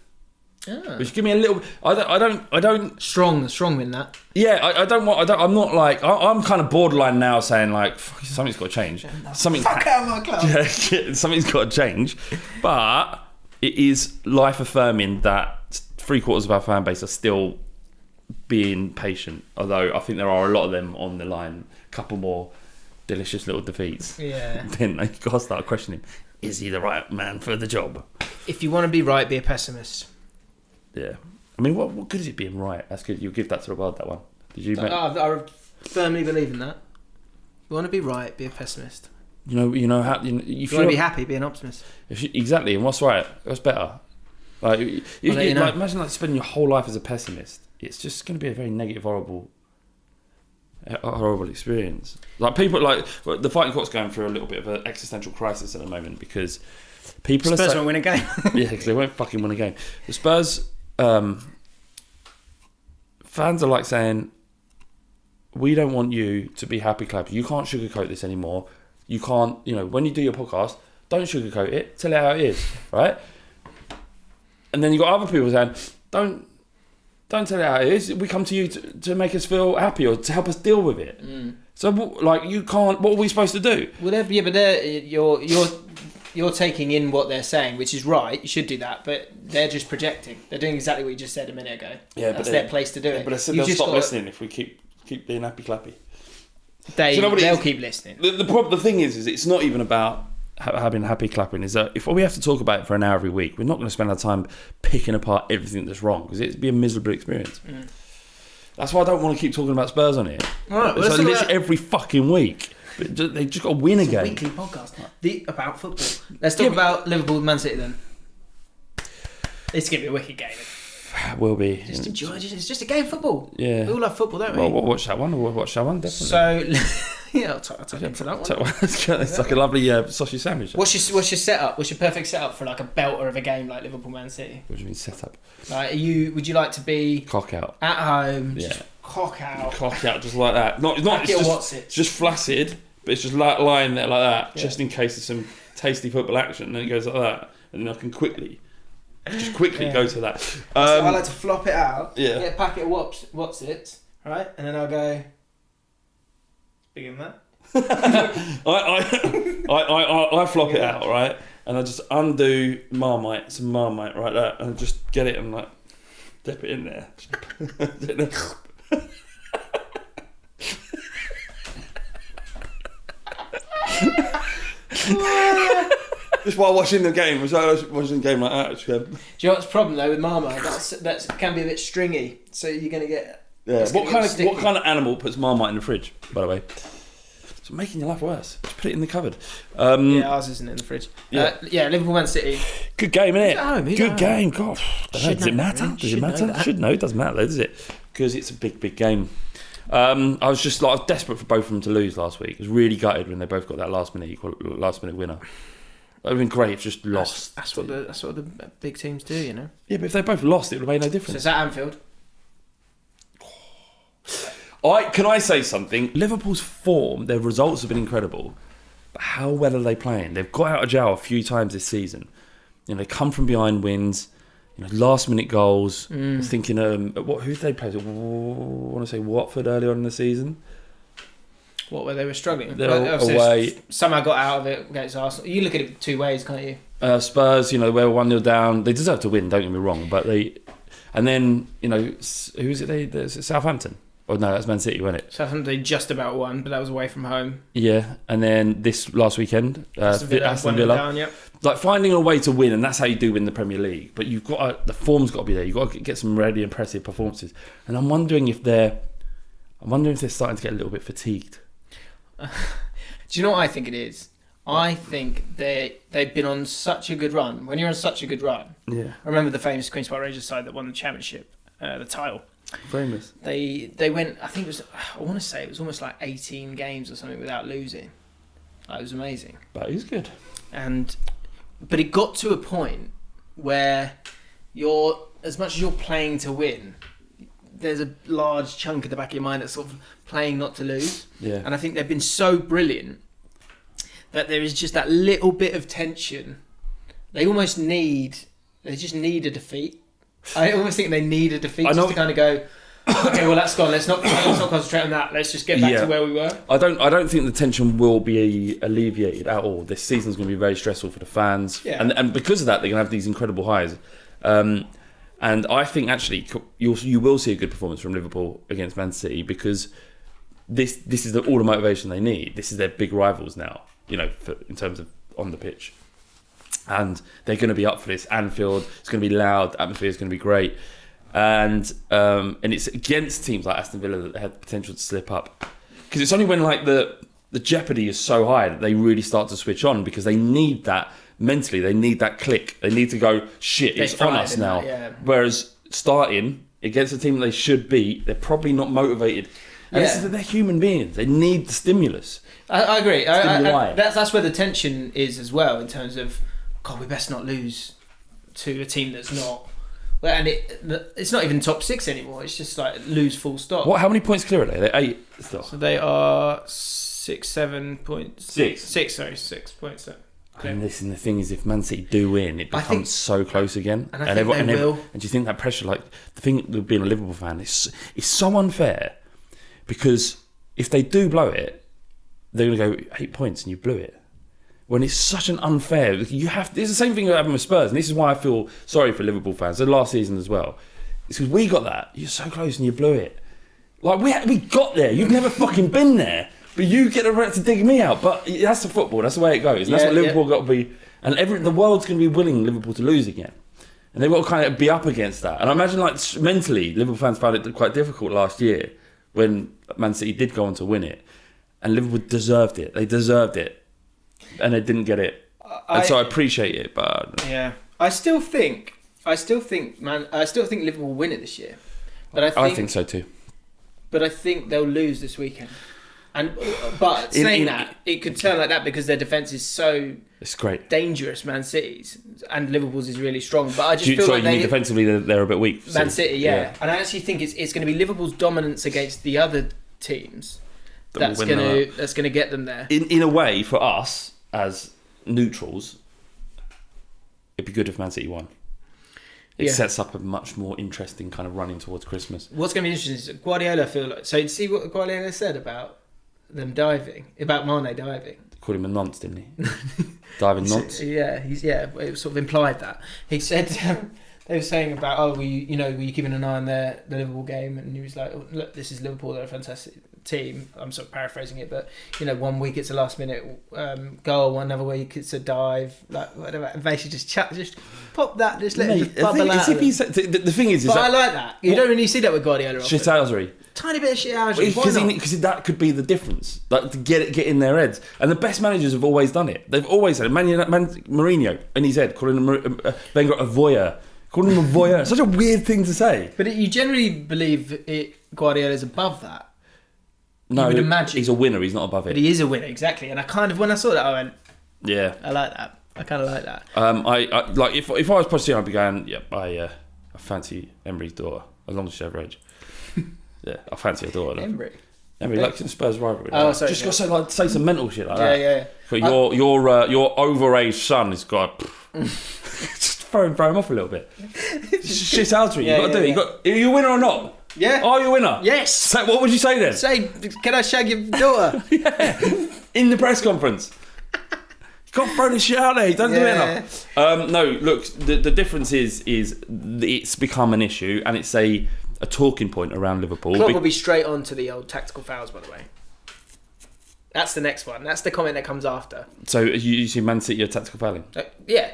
Oh. Which give me a little... I don't... Strong in that. Yeah, I'm not like... I'm kind of borderline now saying like, something's got to change. Fuck out of my club. Yeah, something's got to change. But it is life affirming that 3/4 of our fan base are still being patient. Although I think there are a lot of them on the line. A couple more delicious little defeats. Yeah. Then you've got to start questioning, is he the right man for the job? If you want to be right, be a pessimist. Yeah. I mean, what good is it being right? That's good. You give that to the world, that one. Did you? I firmly believe in that. If you want to be right, be a pessimist. If you want to be happy, be an optimist. Exactly. And what's right? What's better? Like, imagine like spending your whole life as a pessimist. It's just going to be a very negative, horrible experience. Like people, like the Fighting Cock's going through a little bit of an existential crisis at the moment because people Spurs won't win a game. Yeah, because they won't fucking win a game. The Spurs fans are like saying, we don't want you to be happy clappy. You can't sugarcoat this anymore. You can't, when you do your podcast, don't sugarcoat it. Tell it how it is, right? And then you've got other people saying, don't tell it how it is. We come to you to make us feel happy or to help us deal with it. Mm. So, you can't... What are we supposed to do? Well, you're taking in what they're saying, which is right. You should do that, but they're just projecting. They're doing exactly what you just said a minute ago. Yeah, that's their place to do it. But they'll stop listening if we keep being happy clappy. They'll keep listening. The thing is it's not even about having happy clapping. Is that if we have to talk about it for an hour every week, we're not going to spend our time picking apart everything that's wrong because it'd be a miserable experience. Mm. That's why I don't want to keep talking about Spurs on here. Right, it's like literally every fucking week. But they just got to win a game. Weekly podcast about football. Let's talk about Liverpool Man City then. It's going to be a wicked game. Will be. Just enjoy it. It's just a game of football. Yeah. We all love football, don't we? Well, we'll watch that one. We'll watch that one, definitely. So, yeah, I'll take into that one. It's like a lovely sausage sandwich. What's your setup? What's your perfect setup for like a belter of a game like Liverpool Man City? What do you mean setup? Like, would you like to be... Cock out. At home, just cock out. Cock out, just like that. It's just flaccid, but it's just lying there like that, just in case of some tasty football action. And then it goes like that. And then I can quickly go to that. So I like to flop it out, get a packet of what's it, right? And then I'll go, bigger than that. I flop it out, right? And I just undo some Marmite right there, and just get it and like dip it in there. Just while watching the game, was I watching the game like that? Do you know what's the problem though with Marmite? That can be a bit stringy, so you're gonna get. Yeah. What kind of animal puts Marmite in the fridge? By the way, it's making your life worse. Just put it in the cupboard. Ours isn't in the fridge. Liverpool Man City. Good game, innit? Good game. God, does it matter? Does it matter? Should know. It doesn't matter, though, does it? Because it's a big game. I was desperate for both of them to lose last week. I was really gutted when they both got that last minute winner. It would have been great if just lost. That's what the big teams do, you know. Yeah, but if they both lost, it would have made no difference. So it's at Anfield. Can I say something? Liverpool's form, their results have been incredible. But how well are they playing? They've got out of jail a few times this season. They come from behind wins. Last minute goals. I was thinking, who did they play? I want to say Watford earlier on in the season. What, where they were struggling? Away. Somehow got out of it against Arsenal. You look at it two ways, can't you? Spurs, they were 1-0 down. They deserve to win, don't get me wrong. But and then, who is it? Southampton. Oh no, that's Man City, wasn't it? Southampton, they just about won, but that was away from home. Yeah, and then this last weekend, Aston Villa. Down, yep. Like finding a way to win, and that's how you do win the Premier League. But the form's got to be there. You've got to get some really impressive performances. And I'm wondering if they're starting to get a little bit fatigued. Do you know what I think it is? I think they've been on such a good run. When you're on such a good run, yeah. I remember the famous Queen's Park Rangers side that won the championship. the title. Famous. They went. I think I want to say it was almost like 18 games or something without losing. It was amazing. That is good. But it got to a point where as much as you're playing to win, there's a large chunk at the back of your mind that's sort of playing not to lose. Yeah. And I think they've been so brilliant that there is just that little bit of tension. They just need a defeat. I almost think they need a defeat just to kind of go, okay, well, that's gone. Let's not concentrate on that. Let's just get back to where we were. I don't think the tension will be alleviated at all. This season's going to be very stressful for the fans. Yeah. And because of that, they're going to have these incredible highs. And I think actually you will see a good performance from Liverpool against Man City because this is all the motivation they need. This is their big rivals now, in terms of on the pitch. And they're going to be up for this. Anfield, it's going to be loud. Atmosphere is going to be great. And it's against teams like Aston Villa that have potential to slip up. Because it's only when like the jeopardy is so high that they really start to switch on because they need that mentally. They need that click. They need to go, shit, it's on us now. Whereas starting against a team that they should beat, they're probably not motivated. And they're human beings. They need the stimulus. I agree. That's where the tension is as well in terms of, God, we best not lose to a team that's not. Well, and it's not even top 6 anymore. It's just like lose full stop. How many points clear are they? They're 8 still. So they are 7 points. 6 points. And listen, the thing is, if Man City do win, it becomes so close again. And I think they will. And do you think that pressure, like the thing with being a Liverpool fan, is so unfair because if they do blow it, they're going to go 8 points and you blew it. When it's such an unfair, it's the same thing that happened with Spurs, and this is why I feel sorry for Liverpool fans. The last season as well, it's because we got that. You're so close and you blew it. Like we got there. You've never fucking been there, but you get the right to dig me out. But that's the football. That's the way it goes. And that's what Liverpool got to be. And the world's going to be willing Liverpool to lose again, and they've got to kind of be up against that. And I imagine, like mentally, Liverpool fans found it quite difficult last year when Man City did go on to win it, and Liverpool deserved it. They deserved it. And they didn't get it, so I appreciate it. But I still think Liverpool will win it this year. But I think so too. But I think they'll lose this weekend. But saying that, it could turn like that because their defence is so dangerous. Man City's and Liverpool's is really strong. But I just feel like defensively they're a bit weak. Man City, yeah. And I actually think it's going to be Liverpool's dominance against the other teams that's going to get them there. In a way, for us as neutrals, it'd be good if Man City won. It sets up a much more interesting kind of running towards Christmas. What's going to be interesting is Guardiola feel like. So, see what Guardiola said about them diving, about Mane diving. Called him a nonce, didn't he? Diving nonce. It sort of implied that. He said they were saying about, were you keeping an eye on the Liverpool game? And he was like, look, this is Liverpool. They're a fantastic team. I'm sort of paraphrasing it, but 1 week it's a last minute goal, another week it's a dive, like whatever. And basically just pop that, just let it bubble out. The thing is I like that. You don't really see that with Guardiola. Shithousery. Tiny bit of shithousery. Because that could be the difference. Like to get in their heads. And the best managers have always done it. They've always said it. Mourinho in his head calling him Wenger a voyeur. Calling him a voyeur. Such a weird thing to say. But you generally believe Guardiola's above that. No, you would imagine. He's a winner. He's not above it. But he is a winner, exactly. And I kind of, when I saw that, I went, yeah, I like that. I kind of like that. I like if I was Pochettino, I'd be going, I fancy Emery's daughter, as long as she's over age. Yeah, I fancy her daughter. Emery, like in Spurs rivalry. Oh, sorry. Just got to say some mental shit like that. Yeah. But your overage son has got. Just throw him off a little bit. Shit out. You got to do it. Are you a winner or not? Yeah. Are you a winner? Yes. So what would you say then? Say, can I shag your daughter? In the press conference. You can't throw this shit out there. You don't do it enough. No, look, the difference is it's become an issue and it's a talking point around Liverpool. Klopp will be straight on to the old tactical fouls, by the way. That's the next one. That's the comment that comes after. So you see Man City are tactical fouling? Yeah.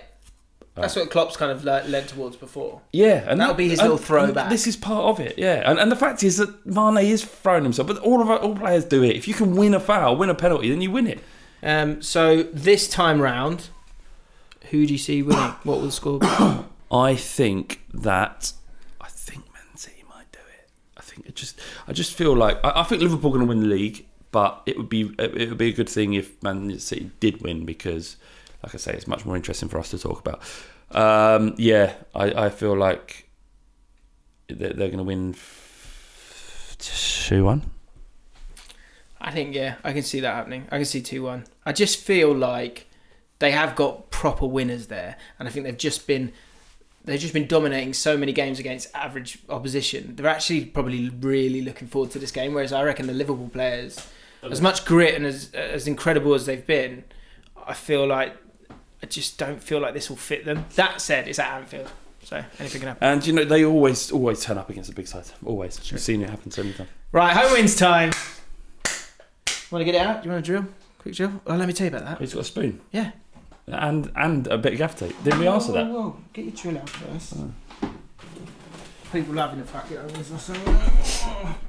That's what Klopp's kind of lent towards before. Yeah, and that'll be his little throwback. This is part of it, yeah. And the fact is that Mane is throwing himself, but all players do it. If you can win a foul, win a penalty, then you win it. So this time round, who do you see winning? What will the score be? I think Man City I just feel like I think Liverpool are going to win the league, but it would be a good thing if Man City did win because, like I say, it's much more interesting for us to talk about. I feel like they're going to win 2-1. I think I can see that happening. I can see 2-1. I just feel like they have got proper winners there, and I think they've just been dominating so many games against average opposition. They're actually probably really looking forward to this game, whereas I reckon the Liverpool players, as much grit and as incredible as they've been, I just don't feel like this will fit them. That said, it's at Anfield, so anything can happen. And they always turn up against the big side. Always. Sure. We've seen it happen so many times. Right, home wins time. Want to get it out? Do you want to drill? Quick drill? Oh, let me tell you about that. He's got a spoon. Yeah. And a bit of gaff tape. Didn't we answer that? Whoa. Get your drill out first. People loving the fact that I was also...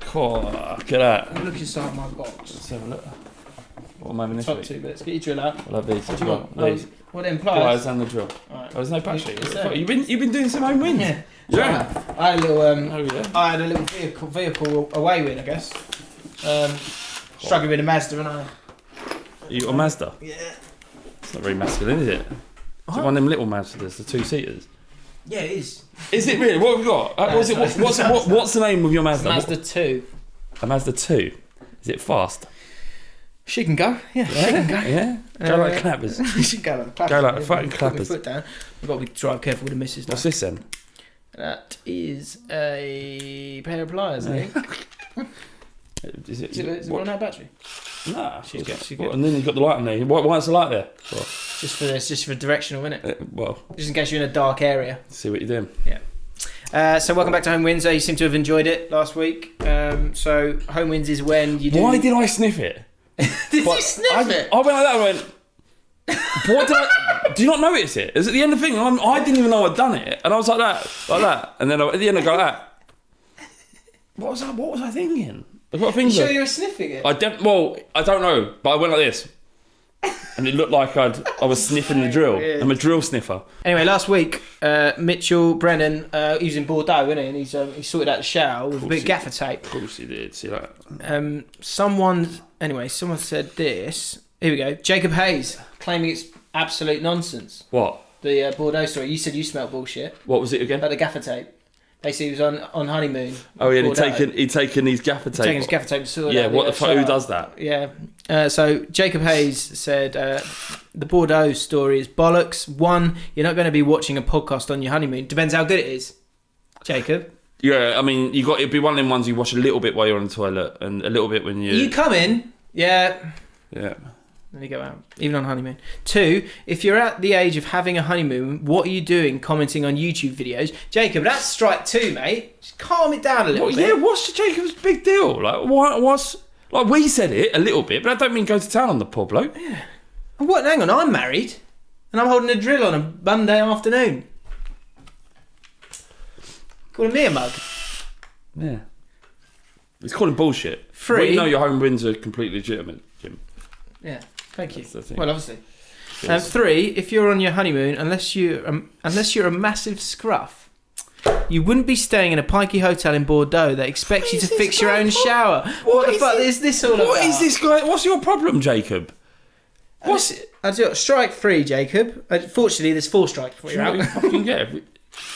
Cool. Look at that. Look inside my box. Let's have a look. What am I having this Top week? 2 bits. Get your drill out. I love these. What do you want? What it implies? Pliers and the drill. Right. There's no patch sheet. You've been doing some home wins. Yeah. Yeah. I had a little. yeah. I had a little vehicle away win, I guess. Struggling with a Mazda, and I. You got a Mazda? Yeah. It's not very masculine, is it? Is it one of them little Mazdas, the 2-seaters? Yeah, it is. Is it really? What have we got? What's the name of your Mazda? Mazda 2. A Mazda 2. Is it fast? She can go. Yeah, she can go. Yeah. Go like clappers. She can go like clappers. Go like fucking clappers. Put my foot down. We've got to drive careful with the missus. What's this then? That is a pair of pliers, I think. Is it run out of battery? Nah, she's good. And then you've got the light on there. Why is the light there? Well, just for directional, isn't it? Just in case you're in a dark area. See what you're doing. Yeah. So welcome back to Home Wins. You seem to have enjoyed it last week. So Home Wins is when you do... Why did I sniff it? Did you sniff it? I went like that and went... What did I... Do you not notice it? It's at the end of the thing. I didn't even know I'd done it. And I was like that. And then at the end I go like that. What was I thinking? What you sure you were sniffing it? I don't know, but I went like this. And it looked like I was sniffing the drill. Weird. I'm a drill sniffer. Anyway, last week, Mitchell Brennan, he was in Bordeaux, wasn't he? And he sorted out the shower with a bit of gaffer tape. Of course he did. See that? Someone said this. Here we go. Jacob Hayes claiming it's absolute nonsense. What? The Bordeaux story. You said you smelled bullshit. What was it again? About the gaffer tape. Basically, he was on honeymoon. Oh yeah, he'd taken his gaffer tape. Taking his gaffer tape. Yeah, what the fuck? Who does that? Yeah. So Jacob Hayes said the Bordeaux story is bollocks. One, you're not going to be watching a podcast on your honeymoon. Depends how good it is, Jacob. Yeah, I mean, it'd be one of them ones you watch a little bit while you're on the toilet and a little bit when you come in. Yeah. Yeah. Then you go out, even on honeymoon. 2, if you're at the age of having a honeymoon, what are you doing commenting on YouTube videos? Jacob, that's strike 2, mate. Just calm it down a little bit. Yeah, what's Jacob's big deal? Like, what's... Like, we said it a little bit, but I don't mean go to town on the poor bloke. Yeah. What? Hang on, I'm married, and I'm holding a drill on a Monday afternoon. Calling me a mug. Yeah. He's calling bullshit. 3... We know your home wins are completely legitimate, Jim. Yeah. Thank you. Well, obviously. 3, if you're on your honeymoon, unless you're a massive scruff, you wouldn't be staying in a pikey hotel in Bordeaux that expects you to fix your own shower. What the fuck is this all about? What is this guy? What's your problem, Jacob? Strike 3, Jacob. Fortunately, there's 4 strikes before you're out. You fucking get it.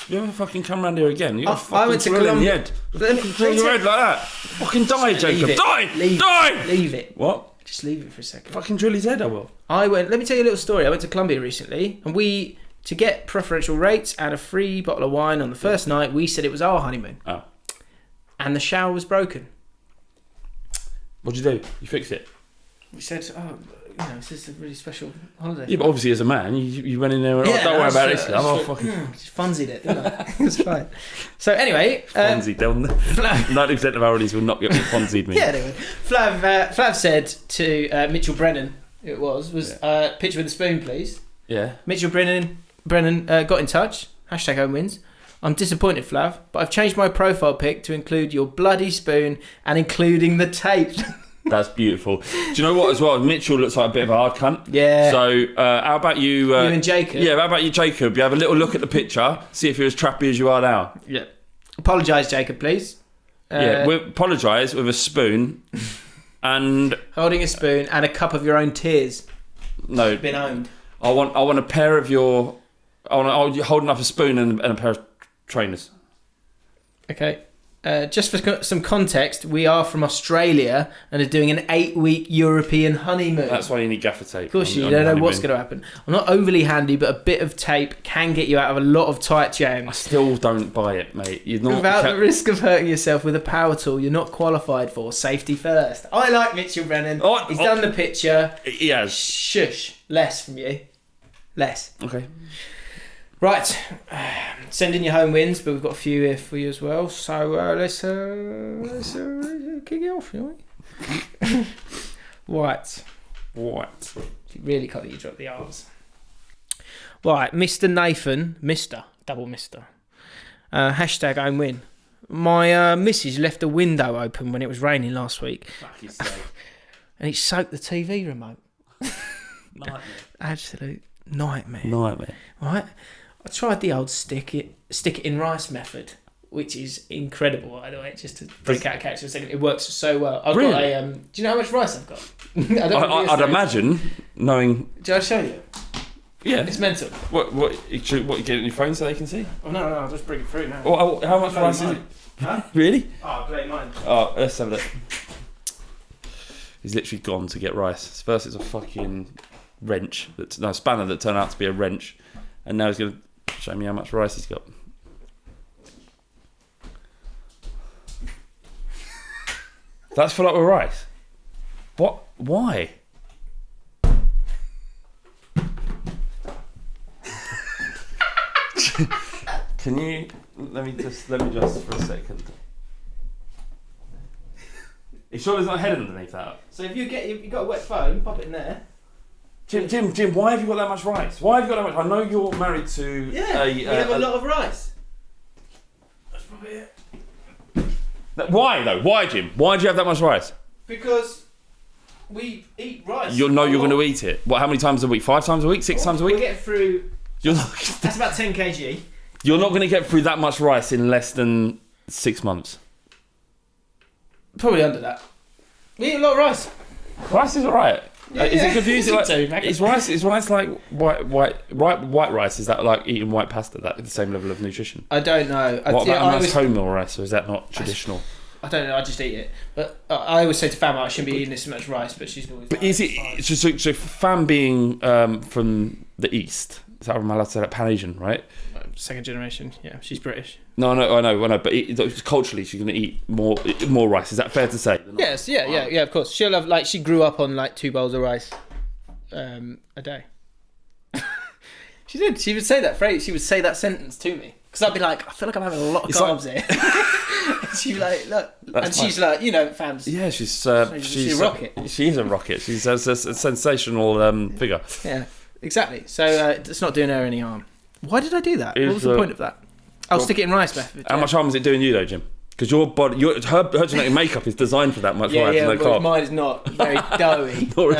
You ever fucking come round here again? You got I went to Colombia. Drill your head like that. Fucking die, Jacob. Die! Leave it. What? Just leave it for a second. Fucking drill his head, I will. Let me tell you a little story. I went to Colombia recently, and to get preferential rates and a free bottle of wine on the first night, we said it was our honeymoon. Oh. And the shower was What'd you do? You fixed it? We said, this is a really special holiday. Yeah, but obviously as a man, you went in there and don't worry about this. Just funsied it, didn't I? It's fine. So anyway... Fonzied, 90% of our audience will not get what me. Yeah, they would. Flav said to Mitchell Brennan, picture with a spoon, please. Yeah. Mitchell Brennan got in touch. #HomeWins. I'm disappointed, Flav, but I've changed my profile pic to include your bloody spoon and including the tape. That's beautiful. Do you know what as well? Mitchell looks like a bit of a hard cunt. Yeah. So how about you... you and Jacob? Yeah, how about you, Jacob? You have a little look at the picture, see if you're as trappy as you are now. Yeah. Apologise, Jacob, please. we apologise with a spoon and holding a spoon and a cup of your own tears. No, You've been owned. I want a pair of your. I want holding up a spoon and a pair of trainers. Okay. Just for some context, we are from Australia and are doing an 8-week European honeymoon. That's why you need gaffer tape. Of course, you don't know what's going to happen. I'm not overly handy, but a bit of tape can get you out of a lot of tight jams. I still don't buy it, mate. You're not Without the risk of hurting yourself with a power tool you're not qualified for. Safety first. I like Mitchell Brennan. He's done the picture. He has. Shush. Less from you. Less. Okay. Right. Send in your home wins, but we've got a few here for you as well. So let's kick it off, shall we? What? You really can't let you drop the R's. Right, Mr. Nathan, double Mr. Hashtag home win. My missus left the window open when it was raining last week. And it soaked the TV remote. Nightmare. Absolute nightmare. Right? I tried the old stick it in rice method, which is incredible, by the way, just to break out a catch for a second. It works so well. I've got a, do you know how much rice I've got? I'd imagine, knowing... Do I show you? Yeah. It's mental. What you get it on your phone so they can see? Oh, no, I'll just bring it through now. How much rice is it? Huh? Really? Oh, I'll play mine. Oh, let's have a look. He's literally gone to get rice. First it's a fucking spanner that turned out to be a wrench. And now he's going to show me how much rice he's got. That's full up with rice? What? Why? Can you... Let me just for a second. You sure there's not a head underneath that? So if you've got a wet phone, pop it in there. Jim, why have you got that much rice? Why have you got that much? I know you're married to we have a lot of rice. That's probably it. Why though? Why, Jim? Why do you have that much rice? Because we eat rice. You're going to eat it. What? How many times a week? 5 times a week? 6 times a week? We'll get through. That's about 10 kg. You're not going to get through that much rice in less than 6 months. Probably under that. We eat a lot of rice. Rice is alright. Is it confusing? Is rice like white rice? Is that like eating white pasta? That the same level of nutrition? I don't know. What about wholemeal rice? Or is that not traditional? I don't know. I just eat it. But I always say to Fam, I shouldn't be eating this much rice. But she's always. But is it so? Fam being from the east, is that, am I allowed to say that, Pan-Asian, right? Second generation. Yeah, she's British. No, I know. But culturally, she's going to eat more rice. Is that fair to say? Yes, yeah, of course. She'll have she grew up on 2 bowls of rice a day. She did. She would say that phrase. She would say that sentence to me because I'd be like, I feel like I'm having a lot of carbs here. She'd be like, look, and she's like, Fam's. Yeah, she's a rocket. She is a rocket. She's a sensational figure. Yeah, exactly. So it's not doing her any harm. Why did I do that? What was the point of that? I'll stick it in rice method. How much harm is it doing you though, Jim? Because your body, her genetic makeup is designed for that much rice. Yeah, but mine is not very doughy. Nor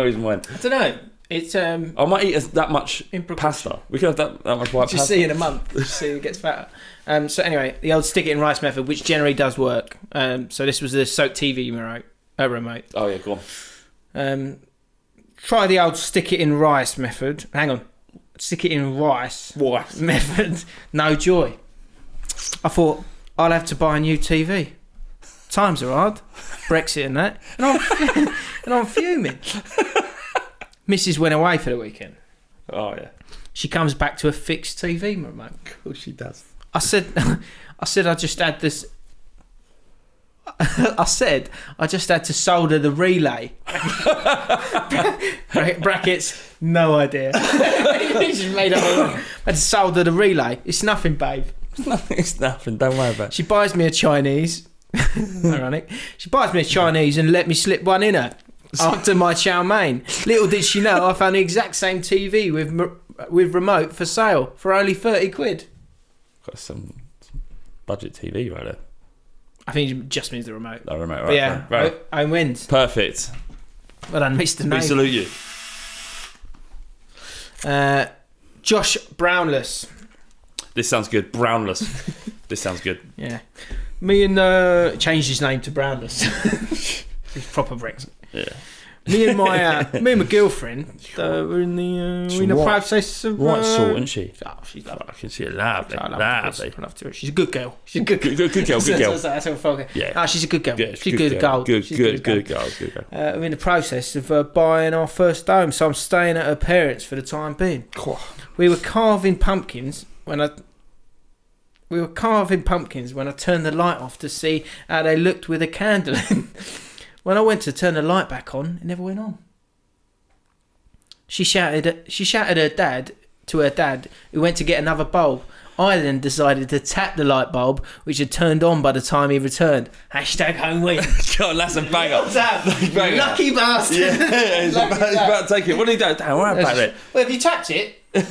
is mine. I don't know. It's I might eat that much pasta. We could have that much white pasta. Just see in a month. Just see it gets fatter. So anyway, the old stick it in rice method, which generally does work. So this was the soak TV remote. Oh yeah, go on. Try the old stick it in rice method. Hang on. Stick it in rice method. No joy. I thought I'll have to buy a new TV. Times are hard. Brexit and that. And I'm fuming. Mrs. went away for the weekend. Oh yeah. She comes back to a fixed TV remote. Of course she does. I said I just had this. I said I just had to solder the relay. Brackets, no idea. Just made up. I had to solder the relay. It's nothing, babe. It's nothing. Don't worry about it. She buys me a Chinese. Ironic. She buys me a Chinese and let me slip one in her after my chow mein. Little did she know I found the exact same TV with remote for sale for only 30 quid. Got some budget TV right there. I think it just means the remote. The remote, right? But yeah, right. I wins. Perfect. Well done, Mr. Nate. We salute you. Josh Brownless. This sounds good. Brownless. This sounds good. Yeah. Me and changed his name to Brownless. He's proper Brexit. Yeah. Me and my girlfriend were in the process of Right sort, isn't she? Oh, she's lovely. I can see it lovely. I love her. She's a good girl. She's a good girl. Good girl. That's how folk. Yeah. Oh, she's a good girl. Yeah, she's good girl. Good girl. We're in the process of buying our first home, so I'm staying at her parents for the time being. We were carving pumpkins when I turned the light off to see how they looked with a candle in. When I went to turn the light back on, it never went on. She shouted her dad, who went to get another bulb. I then decided to tap the light bulb, which had turned on by the time he returned. #home win. God, that's a banger. Lucky bastard. Yeah, he's about to take it. What did he do? Damn, what about it? Well, have you tapped it? There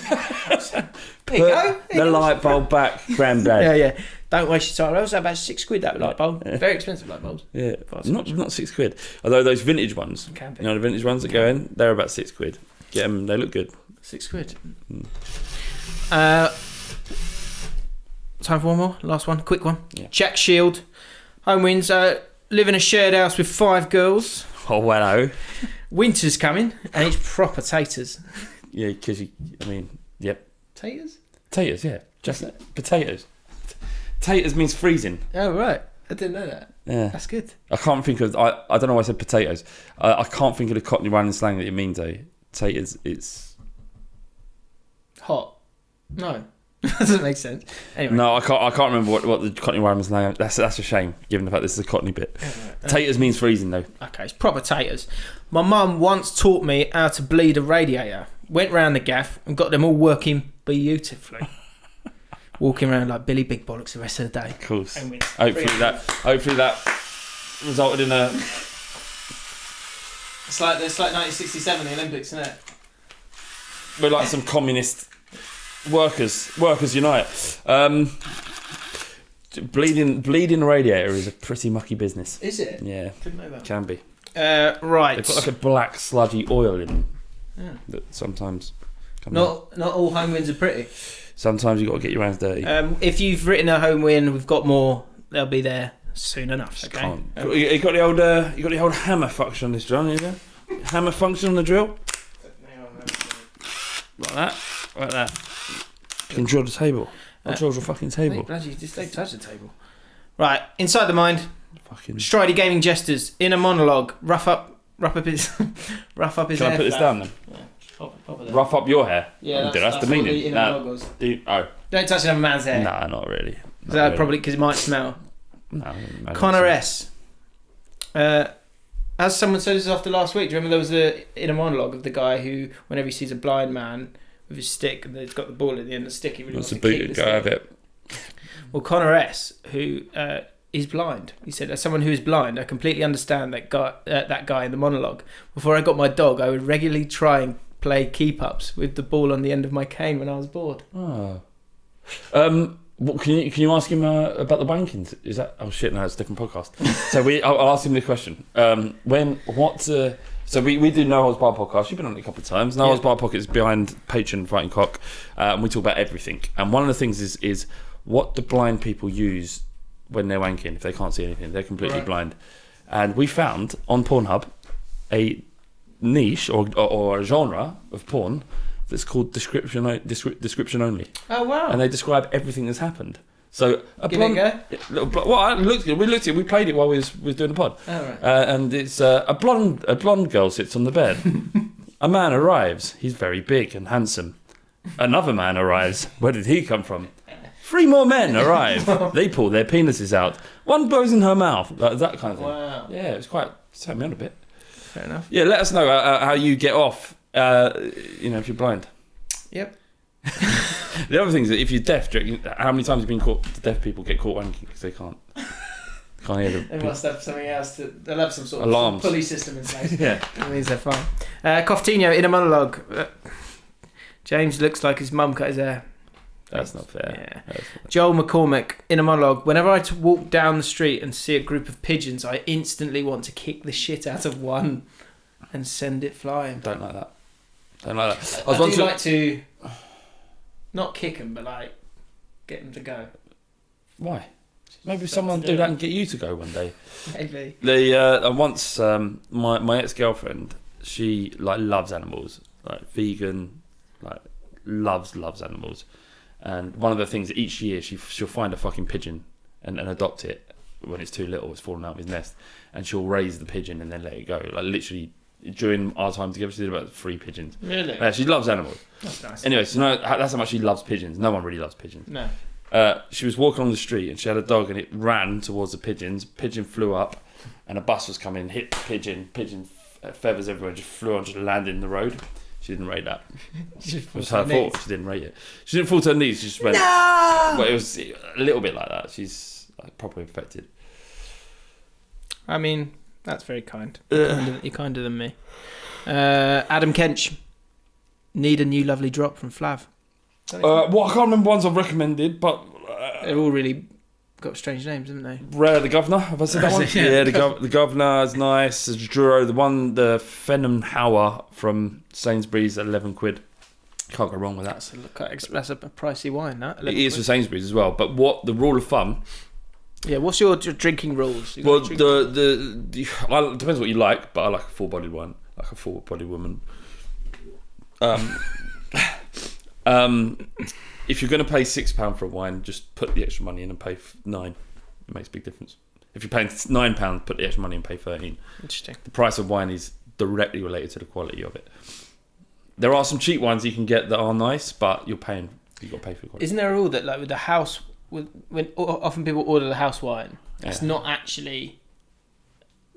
you go. The light bulb back, granddad. Yeah. Don't waste your time. That was about £6, that light bulb. Very expensive light bulbs. Yeah, not £6. Although those vintage ones, the vintage ones that go in, they're about £6. Get them, they look good. £6. Time for one more, last one, quick one. Yeah. Jack Shield, home wins. Live in a shared house with 5 girls. Oh, wow. Winter's coming, and it's proper taters. Yeah, because yep. Taters? Taters, yeah. Just potatoes. Taters means freezing. Oh, right. I didn't know that. Yeah. That's good. I can't think of... I don't know why I said potatoes. I can't think of the Cockney rhyming slang that it means, though. Taters, it's... Hot. No. Doesn't make sense. Anyway. No, I can't remember what the Cockney rhyming slang... That's a shame, given the fact this is a Cockney bit. Taters means freezing, though. Okay, it's proper taters. My mum once taught me how to bleed a radiator. Went round the gaff and got them all working beautifully. Walking around like Billy Big Bollocks the rest of the day. Of course. Hopefully that resulted in a... It's like 1967, the Olympics, isn't it? We're like some communist workers unite. Bleeding a radiator is a pretty mucky business. Is it? Yeah. Couldn't know that. Can be. Right. They've got like a black sludgy oil in them. Yeah. That sometimes... Not all home wins are pretty. Sometimes you've got to get your hands dirty. If you've written a home win, we've got more. They'll be there soon enough. Okay. You got the old hammer function on this, John. You know? Hammer function on the drill. Like that. You can drill the table. I'll drill the fucking table. Bloody, just don't touch the table. Right, inside the mind. Fucking. Stridey gaming jesters in a monologue. Rough up his. Can I put this down then? Yeah. Rough up your hair. Yeah, that's the meaning. Don't touch another man's hair. Nah, not really. Is that probably because it might smell? No. Connor S. As someone said this after last week, do you remember there was the inner monologue of the guy who, whenever he sees a blind man with his stick and it's got the ball at the end of the stick, he really wants to kick the stick. Go have it. Well, Connor S, who is blind, he said, as someone who is blind, I completely understand that guy in the monologue. Before I got my dog, I would regularly try and play keep-ups with the ball on the end of my cane when I was bored. Oh. Can you ask him about the wankings? Is that... Oh shit, no, it's a different podcast. So I'll ask him the question. So we do No Holds Barred podcast. You've been on it a couple of times. No Holds Barred podcast is behind Patreon Fighting Cock, and we talk about everything. And one of the things is what do blind people use when they're wanking if they can't see anything? They're completely blind. And we found on Pornhub a niche or a genre of porn that's called description only. Oh wow! And they describe everything that's happened. So Give it a go. Well, we played it while we was doing the pod. Oh, right. And it's a blonde girl sits on the bed. A man arrives. He's very big and handsome. Another man arrives. Where did he come from? 3 more men arrive. They pull their penises out. One blows in her mouth. That kind of thing. Wow. Yeah, it's quite set me on a bit. Fair enough. Yeah, let us know how you get off. If you're blind. Yep. The other thing is that if you're deaf, how many times have you been caught? The deaf people get caught wanking because they can't hear them. They must have something else. They'll have some sort of alarms, pulley system in place. Yeah, that means they're fine. Coutinho in a monologue. James looks like his mum cut his hair. That's not fair. Yeah. Joel McCormick in a monologue. Whenever I walk down the street and see a group of pigeons, I instantly want to kick the shit out of one and send it flying. Don't like that. I do like to not kick them, but like get them to go. Why? Maybe someone do that and get you to go one day. Maybe. Once my ex-girlfriend, she like loves animals, like vegan, like loves animals, and one of the things each year she'll find a fucking pigeon and adopt it when it's too little, it's fallen out of his nest, and she'll raise the pigeon and then let it go. Like literally during our time together, she did about 3 pigeons. Really? Yeah, she loves animals. That's nice. Anyway, so that's how much she loves pigeons. No one really loves pigeons. No. She was walking on the street and she had a dog and it ran towards the pigeons. Pigeon flew up and a bus was coming, hit the pigeon. Pigeon feathers everywhere, just flew on, just landed in the road. She didn't rate that. It was her fault. She didn't rate it. She didn't fall to her knees. She just went. No! But it was a little bit like that. She's like, properly affected. I mean, that's very kind. You're kinder than me. Adam Kench. Need a new lovely drop from Flav. Well, I can't remember ones I've recommended, but they've all really got strange names, haven't they? Rare the Governor. Have I said that one? Yeah, the Governor is nice. There's Duro, the Fenham Hauer from Sainsbury's at £11. Can't go wrong with that. That's a pricey wine, that. It is for Sainsbury's as well. But what the rule of thumb? Yeah, what's your drinking rules? Well, the depends what you like, but I like a full-bodied wine, like a full-bodied woman. If you're going to pay £6 for a wine, just put the extra money in and pay £9. It makes a big difference. If you're paying £9, put the extra money and pay £13. Interesting. The price of wine is directly related to the quality of it. There are some cheap wines you can get that are nice, but you've got to pay for the quality. Isn't there a rule that, like with the house, when often people order the house wine, it's not actually.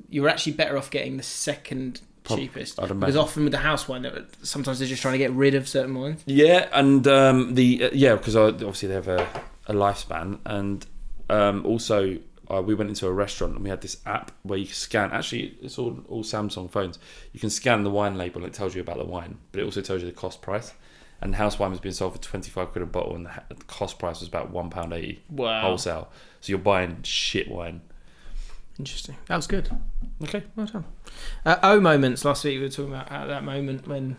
You're actually better off getting the second cheapest, because often with the house wine, sometimes they're just trying to get rid of certain wines. Yeah, and because obviously they have a lifespan, and also we went into a restaurant and we had this app where you can scan. Actually, it's all Samsung phones. You can scan the wine label and it tells you about the wine, but it also tells you the cost price. And house wine was being sold for £25 a bottle, and the cost price was about £1.80 wholesale. So you're buying shit wine. Interesting. That was good. Okay, well done. Moments. Last week we were talking about that moment when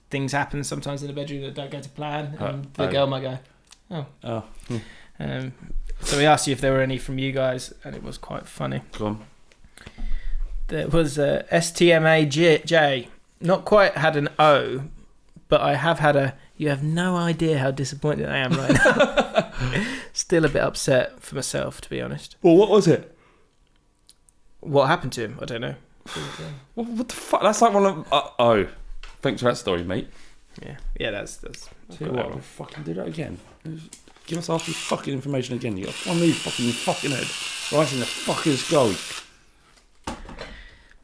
things happen sometimes in the bedroom that don't go to plan, and the girl might go, oh. So we asked you if there were any from you guys, and it was quite funny. Go on. There was a STMAJ. Not quite had an O, but I have had a. You have no idea how disappointed I am right now. Still a bit upset for myself, to be honest. Well, what was it? What happened to him? I don't know. What the fuck? That's like one of. Thanks for that story, mate. Yeah. That's. Tell you what, we'll fucking do that again. Give us half this fucking information again. You got one move fucking head. Right in the fucking skull.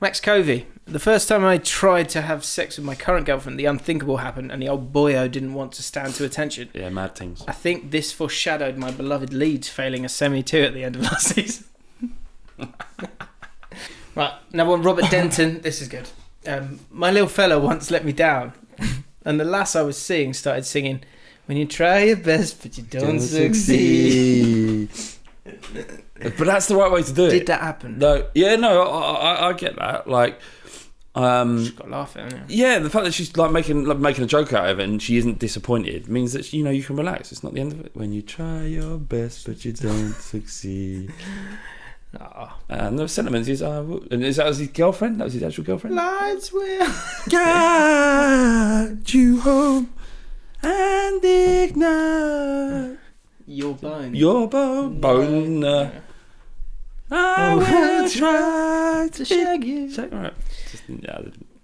Max Covey. The first time I tried to have sex with my current girlfriend, the unthinkable happened, and the old boyo didn't want to stand to attention. Yeah, mad things. I think this foreshadowed my beloved Leeds failing a semi-2 at the end of last season. Right, now one, Robert Denton. This is good. My little fella once let me down, and the lass I was seeing started singing, "When you try your best but you don't succeed." But that's the right way to do it. Did that happen? No. Yeah, no, I get that. Like, she's got to laugh at it, hasn't it? Yeah, the fact that she's like making a joke out of it and she isn't disappointed means that you can relax. It's not the end of it. When you try your best but you don't succeed. And the sentiment is, and is that his girlfriend? That was his actual girlfriend. Lights will guide you home and ignite your bone. Your bone. I will try to shag you. Right.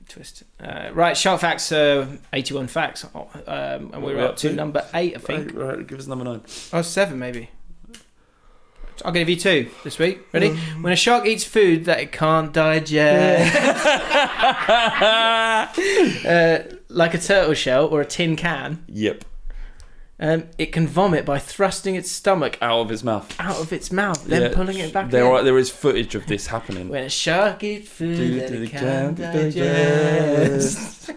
Twist. Right, Shark Facts, 81 facts. And we're up to number 8, I think. Right, give us number 9. Oh, 7 maybe. I'll give you 2 this week. Ready? When a shark eats food that it can't digest, like a turtle shell or a tin can. Yep. It can vomit by thrusting its stomach out of its mouth. Then pulling it back in. There is footage of this happening. When a shark eats food that it can't digest.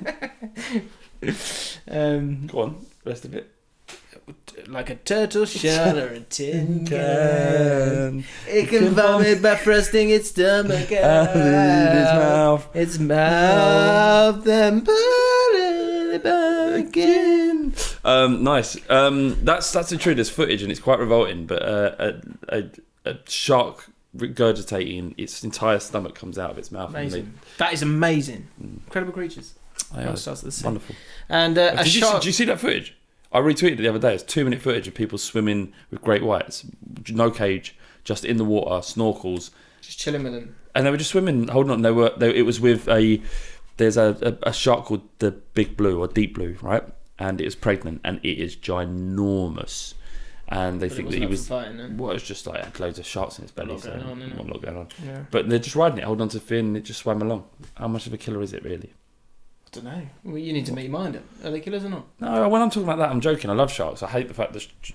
Go on, rest of it. Like a turtle shell or a tin can. It can vomit by thrusting its stomach out its mouth, then pulling it back in. Nice. That's the truth. There's footage and it's quite revolting. But a shark regurgitating its entire stomach comes out of its mouth. Amazing. That is amazing. Incredible creatures. Wonderful. And did you see that footage? I retweeted it the other day. It's 2-minute footage of people swimming with great whites, no cage, just in the water, snorkels, just chilling with them. And they were just swimming, holding on. It was with there's a shark called the Big Blue or Deep Blue, right? And it was pregnant, and it is ginormous. And they think that he was fighting, well, it was just like had loads of sharks in its belly, so not a lot going on. Yeah. But they're just riding it, holding on to the fin, and it just swam along. How much of a killer is it really? I don't know. Well, you need to make your mind up. Are they killers or not? No, when I'm talking about that, I'm joking. I love sharks. I hate the fact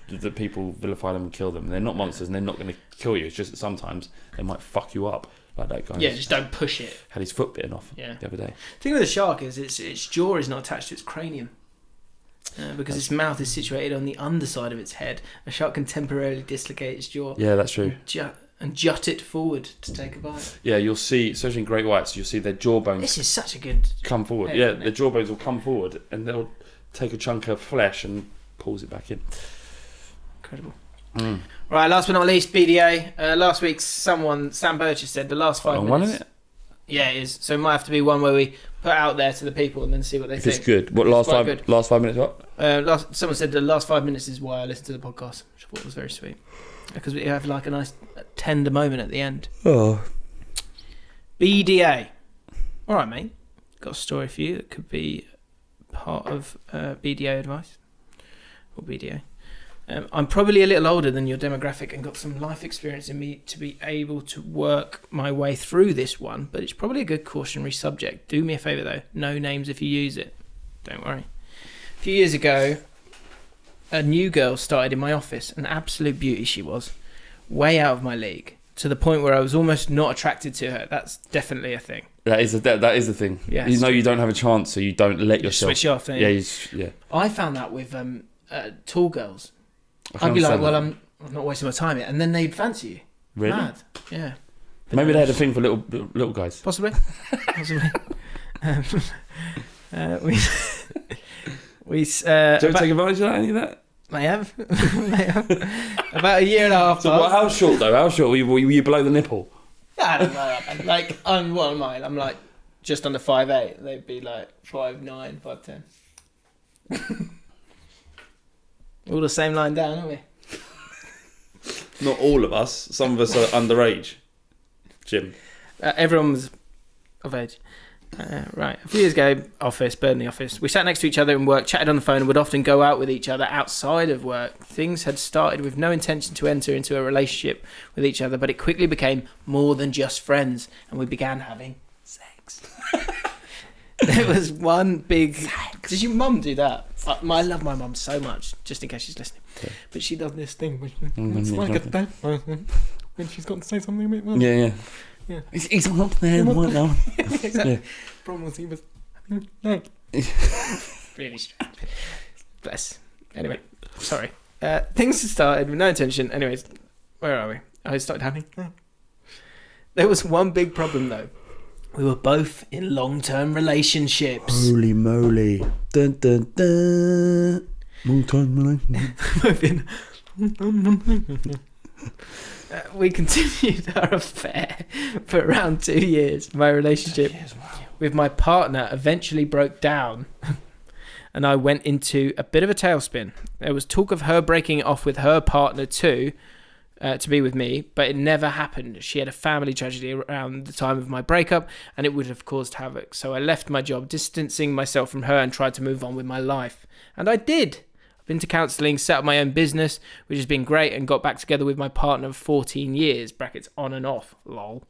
that people vilify them and kill them. They're not monsters, and they're not going to kill you. It's just that sometimes they might fuck you up, like that guy. Yeah, just don't push it. Had his foot bitten off the other day. The thing with a shark is its jaw is not attached to its cranium. Because its mouth is situated on the underside of its head. A shark can temporarily dislocate its jaw. Yeah, that's true. And jut it forward to take a bite. Yeah, you'll see, especially in great whites, you'll see their jawbones. This is such a good. Come forward. Yeah, their jawbones will come forward, and they'll take a chunk of flesh and pulls it back in. Incredible. Right, last but not least, BDA. Last week, Sam Burgess said the last 5 minutes. One, isn't it? Yeah, it is. So it might have to be one where we put out there to the people and then see what they think. If it's good. What, last 5 minutes what? Someone said the last 5 minutes is why I listened to the podcast, which I thought was very sweet. Because we have like a nice tender moment at the end. Oh. BDA. All right, mate. Got a story for you that could be part of BDA advice. Or BDA. I'm probably a little older than your demographic and got some life experience in me to be able to work my way through this one, but it's probably a good cautionary subject. Do me a favour though, no names if you use it. Don't worry. A few years ago, a new girl started in my office, an absolute beauty she was, way out of my league, to the point where I was almost not attracted to her. That's definitely a thing. That is a thing. Yeah, you know you don't have a chance, so you don't let yourself switch off. Yeah. I found that with tall girls. I'd be like, well, I'm not wasting my time yet, and then they'd fancy you. Really? Mad. Yeah. Maybe they had a thing for little guys. Possibly. We do you ever take advantage of any of that? May have. About a year and a half. So how short though? How short were you below the nipple? I don't know. Like what am I? I'm like just under 5'8". They'd be like 5'9", 5'10". All the same line down, aren't we? Not all of us. Some of us are underage. Jim. Everyone was of age. Right. A few years ago, Burnley office. We sat next to each other in work, chatted on the phone, and would often go out with each other outside of work. Things had started with no intention to enter into a relationship with each other, but it quickly became more than just friends, and we began having sex. There was one big... Sex. Did your mum do that? I love my mum so much, just in case she's listening. Okay. But she does this thing which it's like a dad when she's got to say something a bit more. Yeah. He's up there right now. Exactly. Yeah. Problem was he was no. Really strange. Bless. Anyway, sorry. Things had started with no intention. Anyways, where are we? I started having. There was one big problem though. We were both in long-term relationships. Holy moly. Dun, dun, dun. Long-term relationship. We continued our affair for around 2 years. My relationship with my partner eventually broke down and I went into a bit of a tailspin. There was talk of her breaking it off with her partner too, to be with me, but it never happened. She had a family tragedy around the time of my breakup and it would have caused havoc. So I left my job, distancing myself from her and tried to move on with my life. And I did. I've been to counselling, set up my own business, which has been great, and got back together with my partner of 14 years, brackets on and off, lol.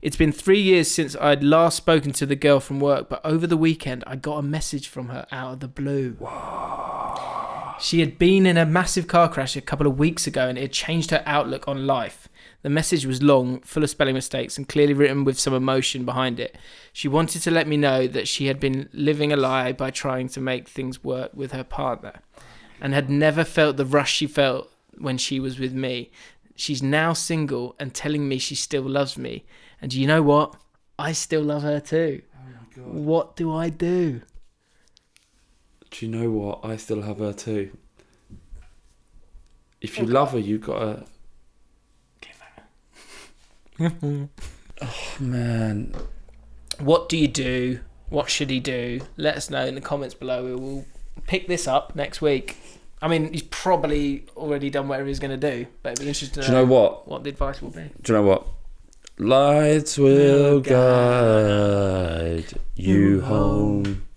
It's been 3 years since I'd last spoken to the girl from work, but over the weekend I got a message from her out of the blue. Whoa. She had been in a massive car crash a couple of weeks ago and it had changed her outlook on life. The message was long, full of spelling mistakes and clearly written with some emotion behind it. She wanted to let me know that she had been living a lie by trying to make things work with her partner and had never felt the rush she felt when she was with me. She's now single and telling me she still loves me. And you know what? I still love her too. Oh my God. What do I do? Do you know what? I still have her too. If you love her, you've got to... Oh, man. What do you do? What should he do? Let us know in the comments below. We will pick this up next week. I mean, he's probably already done whatever he's going to do, but it'd be interesting to know, what the advice will be. Do you know what? Lights will guide you home.